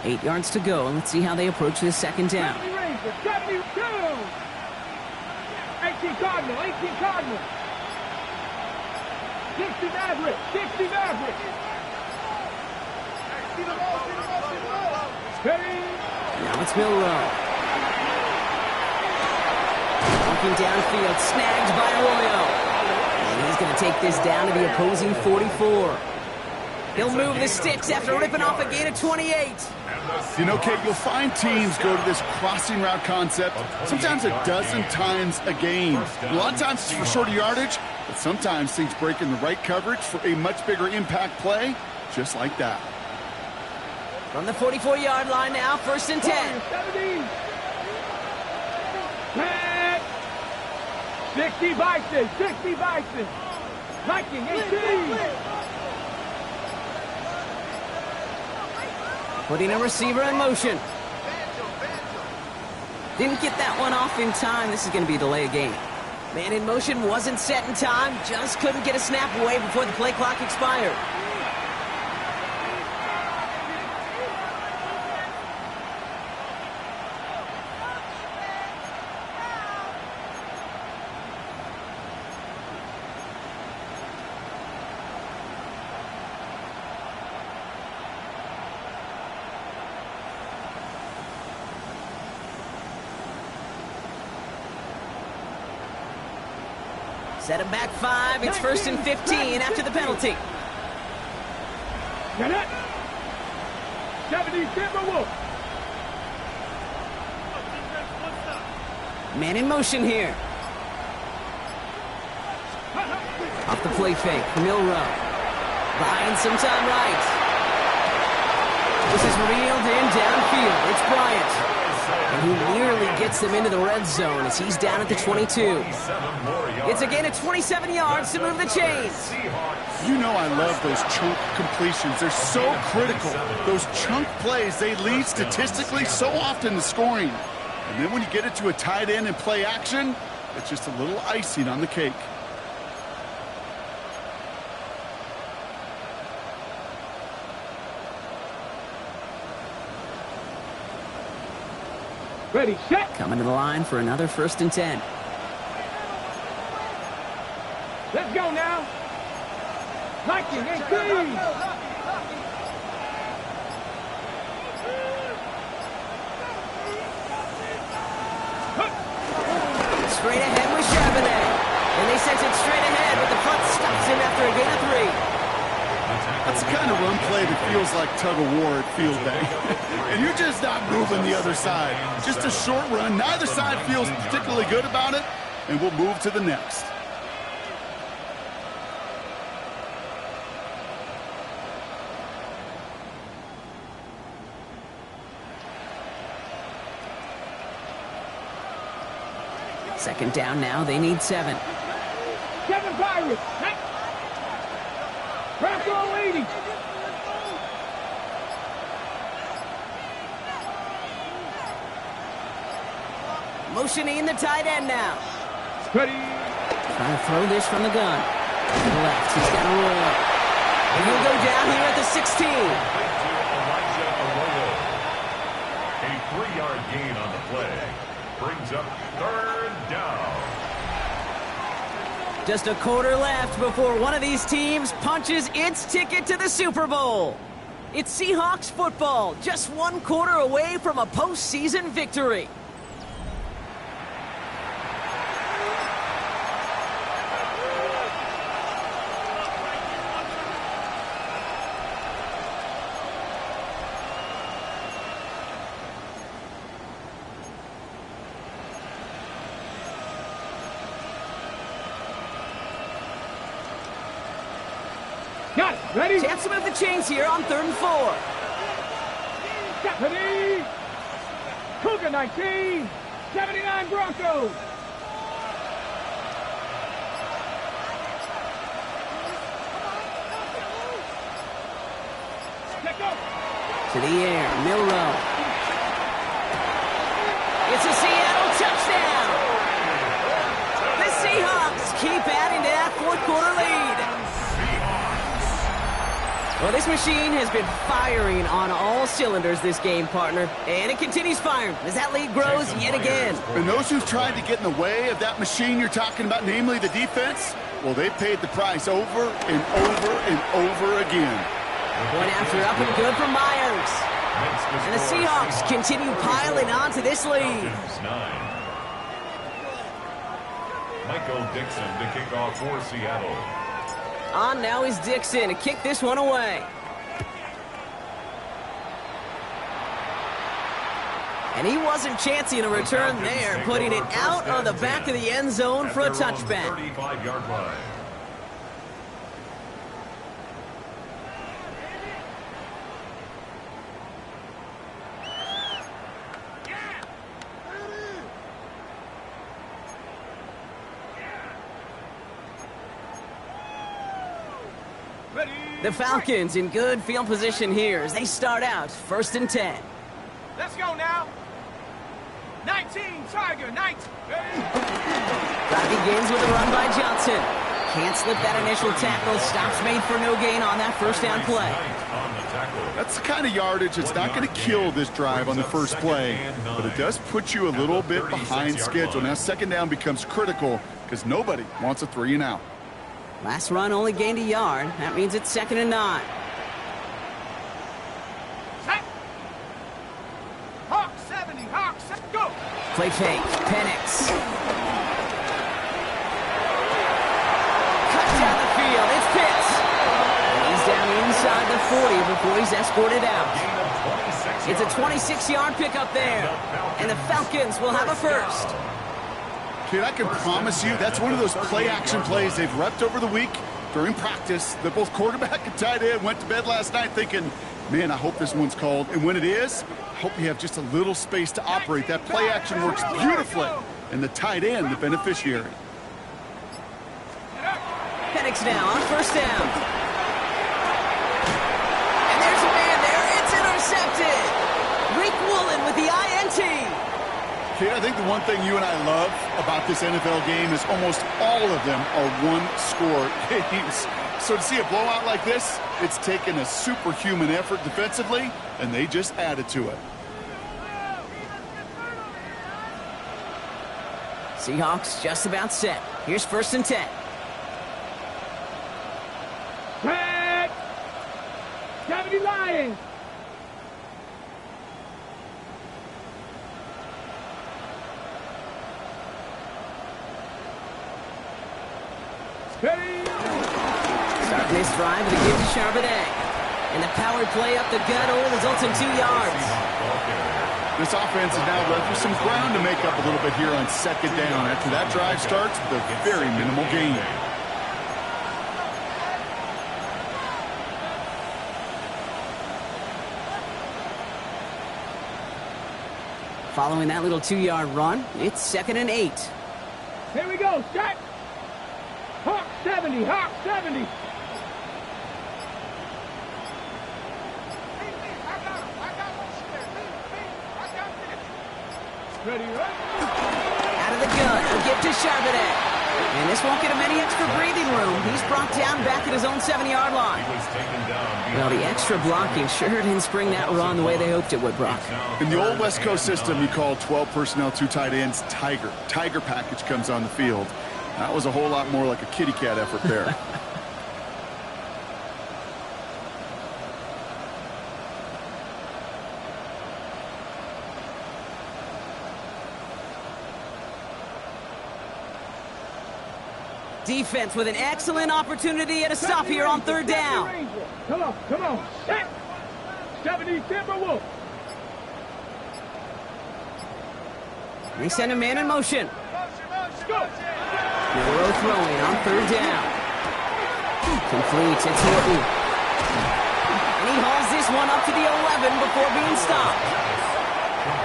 Eight yards to go. Let's see how they approach this 2nd down. 72. 18 Cardinal. 18 Cardinal. 60 Maverick. 60 Maverick. Now it's Milrow. Walking downfield, snagged by Arroyo. And he's going to take this down to the opposing 44. He'll move the sticks after ripping off a gain of 28. You know, Kate, you'll find teams go to this crossing route concept sometimes a dozen times a game. A lot of times it's for shorter yardage, but sometimes things break in the right coverage for a much bigger impact play, just like that. From the 44-yard line now, 1st and 10. 60 Bison. 60 Bison. Viking 18. Putting a receiver in motion. Didn't get that one off in time. This is going to be a delay of game. Man in motion wasn't set in time. Just couldn't get a snap away before the play clock expired. Set him back 5. It's 1st and 15 after the penalty. Get it. 70 Timberwolf. Man in motion here. Off the play fake, Milrow. Buying some time right. This is reeled in downfield. It's Bryant. And he nearly gets them into the red zone as he's down at the 22. It's a gain of 27 yards to move the chains. You know I love those chunk completions. They're so critical. Those chunk plays, they lead statistically so often to scoring. And then when you get it to a tight end and play action, it's just a little icing on the cake. Ready, set. Coming to the line for another 1st and 10. Let's go now. Viking 18. straight ahead with Charbonnet. And they sent it straight ahead, but the front stops him after a gain of 3. That's the kind of run play that feels like tug-of-war at field day. And you're just not moving the other side. Just a short run. Neither side feels particularly good about it, and we'll move to the next. Second down now, they need 7. 7 Pirates. Press all 80. Motioning the tight end now. Ready. Trying to throw this from the gun. To the left, he's got a roll. And he'll go down here at the 16. A 3-yard gain on the play. Brings up 3rd down. Just a quarter left before one of these teams punches its ticket to the Super Bowl. It's Seahawks football, just 1 quarter away from a postseason victory. Got it. Ready. Chance to move the chains here on 3rd and 4. Ready. Cougar 19. 79 Broncos. Let go. To the air, Milrow. It's a Seattle touchdown. The Seahawks keep adding to that 4th quarter lead. Well, this machine has been firing on all cylinders this game, partner. And it continues firing as that lead grows yet again. And those who've tried to get in the way of that machine you're talking about, namely the defense, well, they paid the price over and over and over again. Point after up and good for Myers. And the Seahawks continue piling on to this lead. Michael Dixon to kick off for Seattle. On now is Dixon to kick this one away. And he wasn't chancing a return there, putting it out of the back of the end zone for a touchback. 35-yard line. The Falcons in good field position here as they start out 1st and 10. Let's go now. 19, Tiger, 19. Drive begins with a run by Johnson. Can't slip that initial tackle. Stops made for no gain on that 1st down play. That's the kind of yardage that's not going to kill this drive on the first play, but it does put you a little bit behind schedule. Now 2nd down becomes critical because nobody wants a 3 and out. Last run only gained a yard. That means it's 2nd and 9. Set. Hawk 70, Hawk 70, go. Play fake, Penix. Cut down the field, it's Pitts. He's down inside the 40 before he's escorted out. It's a 26-yard pickup there. And the Falcons will have a 1st. Kid, I can promise you that's one of those play-action plays they've repped over the week during practice that both quarterback and tight end went to bed last night thinking, man, I hope this one's called. And when it is, I hope you have just a little space to operate. That play-action works beautifully, and the tight end, the beneficiary. Penix now on 1st down. And there's a man there. It's intercepted. Reek Woolen with the INT. Kid, I think the one thing you and I love about this NFL game is almost all of them are one-score games. So to see a blowout like this, it's taken a superhuman effort defensively, and they just added to it. Seahawks just about set. Here's 1st and 10. Red. 70 Lions. Ready? Start this drive with a give to Charbonnet. And the power play up the gut only results in 2 yards. This offense is now left with some ground to make up a little bit here on second down after that drive starts with a very minimal gain. Following that little 2-yard run, it's 2nd and 8. Here we go, set. Hawk 70, Hawk 70. Ready, right? Out of the gun, a give to Charbonnet. And this won't get him any extra breathing room. He's brought down back at his own 7-yard line. Well, the extra blocking sure didn't spring that run the way they hoped it would, Brock. In the old West Coast system, you call 12 personnel, 2 tight ends, Tiger. Tiger package comes on the field. That was a whole lot more like a kitty cat effort there. Defense with an excellent opportunity at a stop here on 3rd down. Come on, set. 70 Timberwolf. They send a man in motion. Go. Miller throwing on 3rd down. Complete, it's Horton. And he hauls this one up to the 11 before being stopped.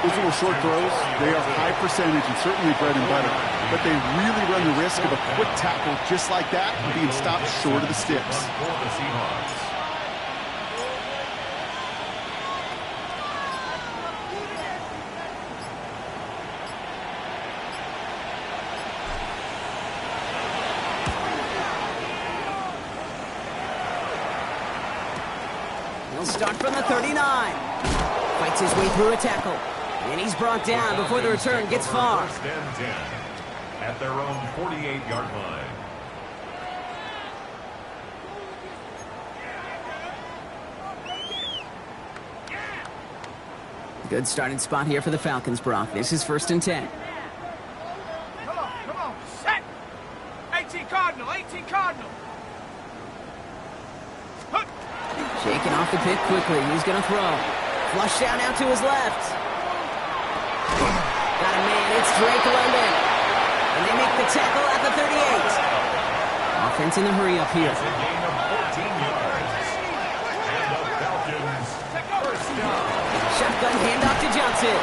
Those little short throws, they are high percentage and certainly bread and butter. But they really run the risk of a quick tackle just like that and being stopped short of the sticks. He'll start from the 39. Fights his way through a tackle. And he's brought down before the return gets far. 1st and 10 at their own 48-yard line. Good starting spot here for the Falcons, Brock. This is 1st and 10. Come on, set. 18 Cardinal, 18 Cardinal. Shaking off the pick quickly. He's going to throw. Flush down out to his left. Got a man. It's Drake London. And they make the tackle at the 38. Offense in the hurry up here. It's a gain of 14 yards. And the Falcons, 1st down. Shotgun handoff to Johnson.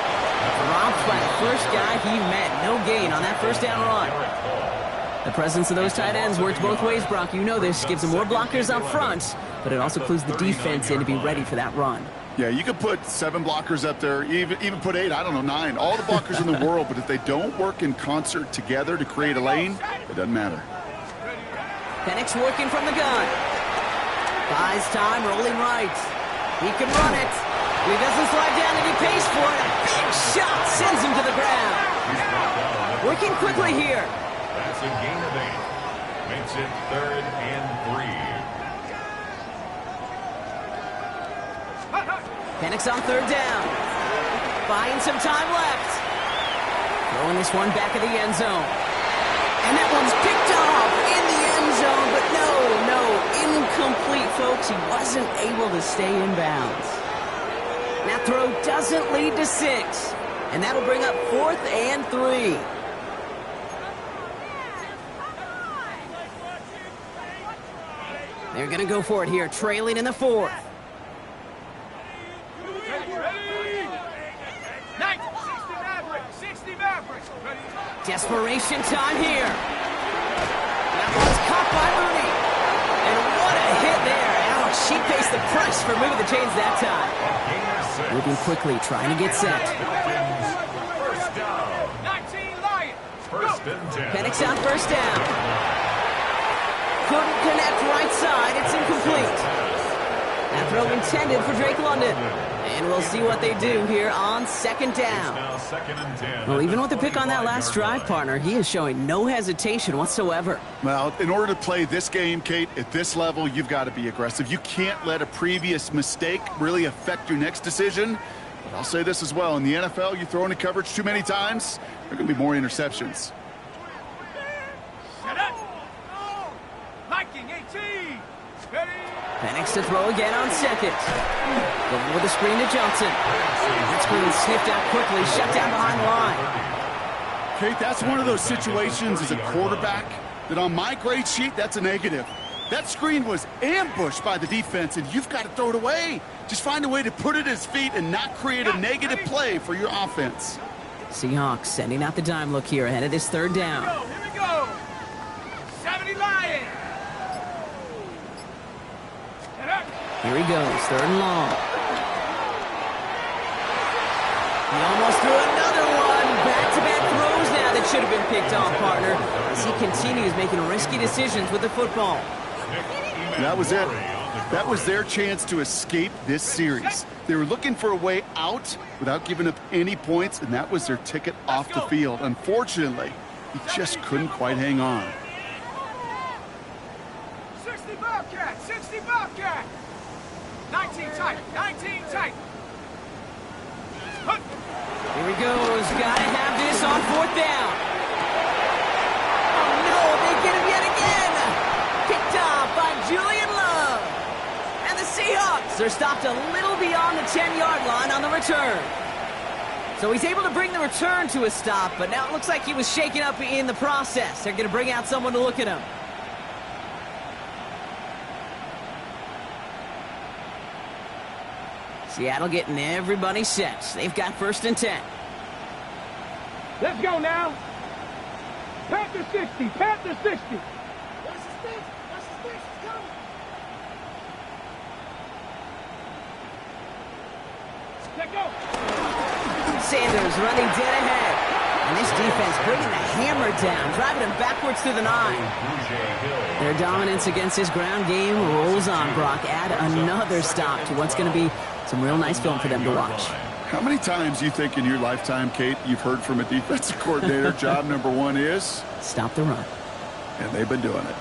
Dropped by the first guy he met. No gain on that 1st down run. The presence of those tight ends works both ways, Brock. You know this. Gives them more blockers up front, but it also clues the defense in to be ready for that run. Yeah, you could put 7 blockers up there, even put 8, I don't know, 9. All the blockers in the world, but if they don't work in concert together to create a lane, it doesn't matter. Penix working from the gun. Buys time, rolling right. He can run it. He doesn't slide down and he pays for it. A big shot sends him to the ground. Working quickly here. That's a gain of 8. Makes it 3rd and 3. Penix on 3rd down. Buying some time left. Throwing this one back at the end zone. And that one's picked off in the end zone, but no, incomplete, folks. He wasn't able to stay in bounds. That throw doesn't lead to 6. And that'll bring up 4th and 3. They're going to go for it here, trailing in the 4th. Desperation time here. That one's caught by Mooney. And what a hit there. Ouch, she faced the price for moving the chains that time. Moving quickly, trying to get set. 1st down. 19 Lions. 1st and 10. Penix on 1st down. Couldn't connect right side. It's incomplete. That throw intended for Drake London. And we'll see what they do here on 2nd down. Now 2nd and 10. Well, even with the pick on that last drive, partner, he is showing no hesitation whatsoever. Well, in order to play this game, Kate, at this level, you've got to be aggressive. You can't let a previous mistake really affect your next decision. But I'll say this as well. In the NFL, you throw into coverage too many times, there are going to be more interceptions. Fakes to throw again on second. Going with the screen to Johnson. That screen sniffed out quickly, shut down behind the line. Kate, that's one of those situations as a quarterback that on my grade sheet, that's a negative. That screen was ambushed by the defense, and you've got to throw it away. Just find a way to put it at his feet and not create a negative play for your offense. Seahawks sending out the dime look here ahead of this third down. Here we go. 70 Lions. Here he goes, third and long. He almost threw another one. Back-to-back throws now that should have been picked off, partner, as he continues making risky decisions with the football. That was it. That was their chance to escape this series. They were looking for a way out without giving up any points, and that was their ticket off the field. Unfortunately, he just couldn't quite hang on. 60 Bobcat, 60 Bobcat. 19 tight, 19 tight. Here he goes. Gotta have this on fourth down. Oh, no, they get him yet again. Picked off by Julian Love. And the Seahawks are stopped a little beyond the 10-yard line on the return. So he's able to bring the return to a stop, but now it looks like he was shaken up in the process. They're going to bring out someone to look at him. Seattle getting everybody set. They've got first and 10. Let's go now. Panther 60, Panther 60. Where's the stick? Where's the stick? Go. Let go. Sanders running dead ahead. And this defense bringing the hammer down, driving him backwards through the 9. Their dominance against his ground game rolls on, Brock. Add another stop to what's going to be some real nice film for them to watch. How many times do you think in your lifetime, Kate, you've heard from a defensive coordinator, job number one is? Stop the run. And they've been doing it.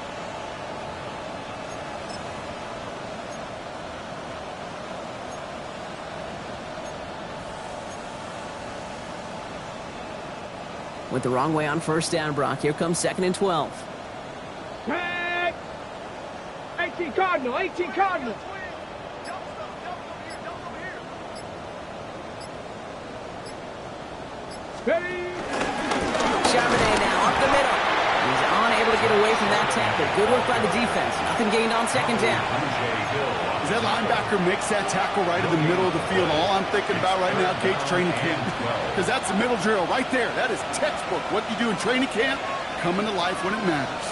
Went the wrong way on first down, Brock. Here comes second and 12. Tag. 18 Cardinal, 18 Cardinal. Charbonnet now up the middle. He's unable to get away from that tackle. Good work by the defense. Nothing gained on second down. As that linebacker makes that tackle right in the middle of the field, all I'm thinking about right now, Kate's training camp. Because that's the middle drill right there. That is textbook. What you do in training camp, coming to life when it matters.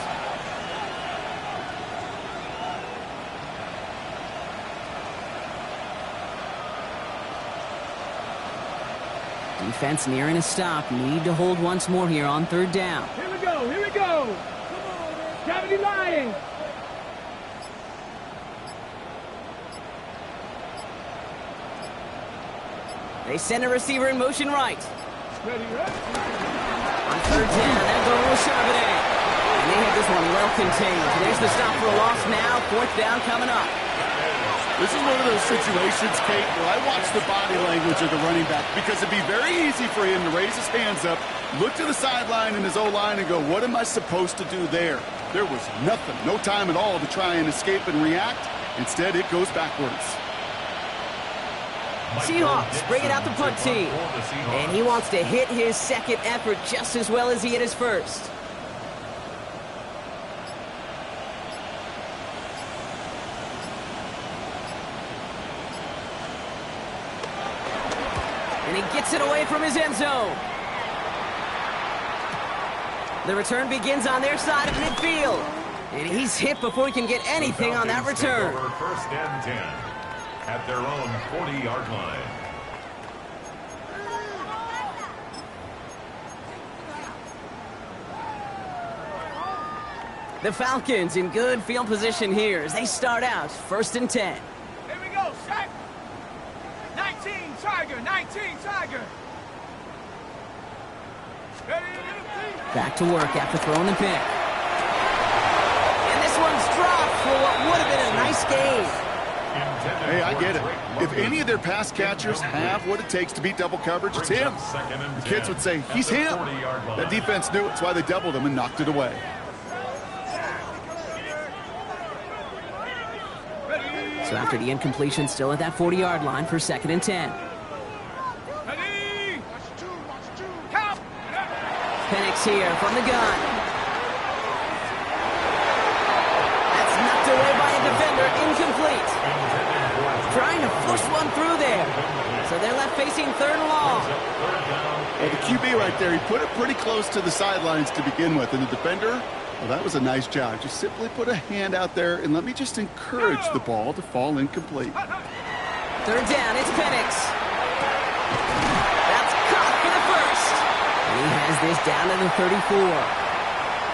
Defense nearing a stop. Need to hold once more here on third down. Here we go, here we go. 70 Lions. They send a receiver in motion right. Ready, On third down, they'll go with Charbonnet. And they have this one well contained. There's the stop for a loss now. Fourth down coming up. This is one of those situations, Kate, where I watch the body language of the running back because it'd be very easy for him to raise his hands up, look to the sideline in his O-line and go, what am I supposed to do there? There was nothing, no time at all to try and escape and react. Instead, it goes backwards. Seahawks bringing out the punt team. And he wants to hit his second effort just as well as he hit his first. And he gets it away from his end zone. The return begins on their side of midfield. And he's hit before he can get anything on that return. First and 10 at their own 40-yard line. The Falcons in good field position here as they start out first and 10. Here we go, set. 19 Tiger, 19 Tiger. Back to work after throwing the pick. And this one's dropped for what would have been a nice game. Hey, I get it. If any of their pass catchers have what it takes to beat double coverage, it's him. The kids would say, he's him. That defense knew it. That's why they doubled him and knocked it away. So after the incompletion, still at that 40-yard line for 2nd and 10. Penix here from the gun. That's knocked away by a defender, incomplete. Trying to push one through there. So they're left facing 3rd and long. Well, the QB right there, he put it pretty close to the sidelines to begin with. And the defender, well, that was a nice job. Just simply put a hand out there and let me just encourage the ball to fall incomplete. 3rd down, it's Penix. That's caught for the first. And he has this down to the 34.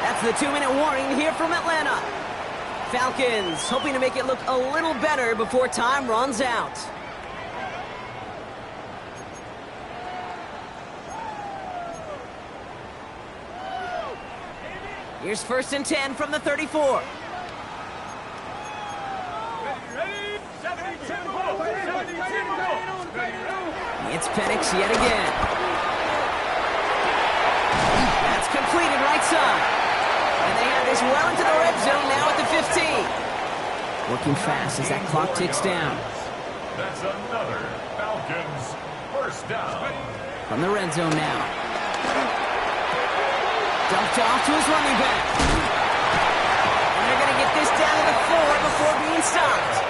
That's the 2-minute warning here from Atlanta. Falcons hoping to make it look a little better before time runs out. Here's 1st and 10 from the 34. It's Penix yet again. That's completed right side. And they have this well into the red zone now at the 15. Working fast as that clock ticks down. That's another Falcons 1st down. From the red zone now. Dumped off to his running back. And they're going to get this down to the 4 before being stopped.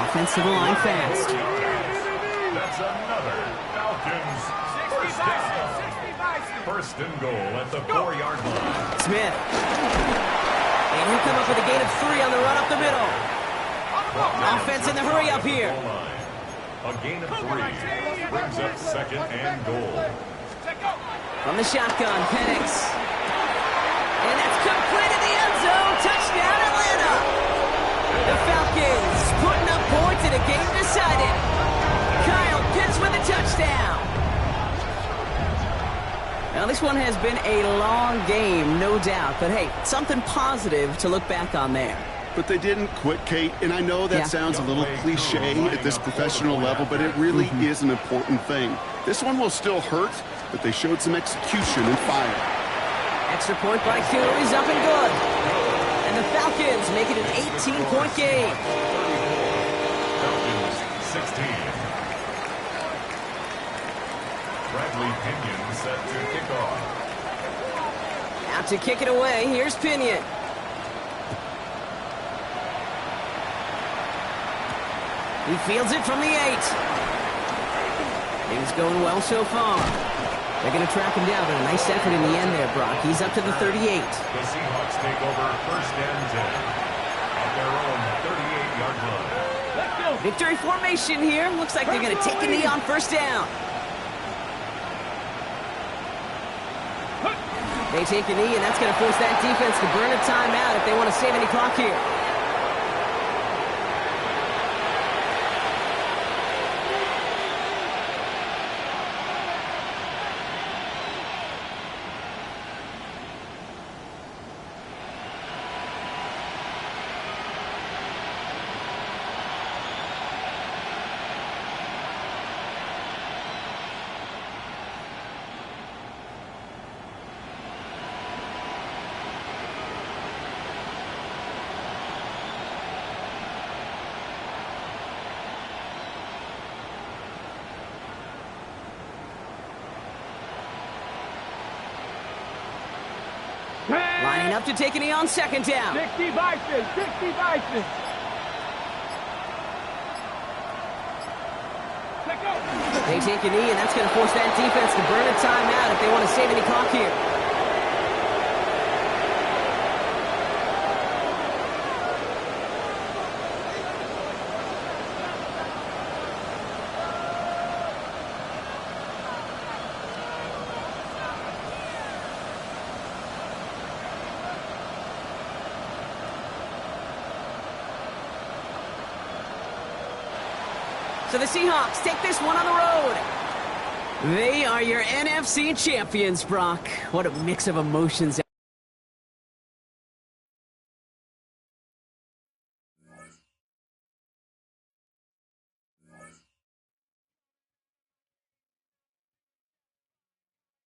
Offensive line fast. That's another Falcons 1st down. 1st and goal at the 4-yard line. Smith. And he'll come up with a gain of 3 on the run up the middle. Offense in the hurry up here. A gain of 3 brings up 2nd and goal. From the shotgun, Penix. And that's complete in the end zone. Touchdown, Atlanta. The Falcons putting up points in a game decided. Kyle Pitts with a touchdown. Now, this one has been a long game, no doubt. But, hey, something positive to look back on there. But they didn't quit, Kate, and I know that sounds a little cliche at this professional level, but it really is an important thing. This one will still hurt, but they showed some execution and fire. Extra point by Q is up and good. And the Falcons make it an 18-point game. Falcons 16. Bradley Pinion set to kick off. Out to kick it away, here's Pinion. He fields it from the 8. Things going well so far. They're going to track him down, but a nice effort in the end there, Brock. He's up to the 38. The Seahawks take over 1st and 10 at their own 38-yard line. Victory formation here. Looks like they're going to take a knee on 1st down. They take a knee, and that's going to force that defense to burn a timeout if they want to save any clock here. Lining up to take a knee on 2nd down. 60 Bison, 60 Bison. They take a knee, and that's going to force that defense to burn a timeout if they want to save any clock here. So the Seahawks take this one on the road. They are your NFC champions, Brock. What a mix of emotions.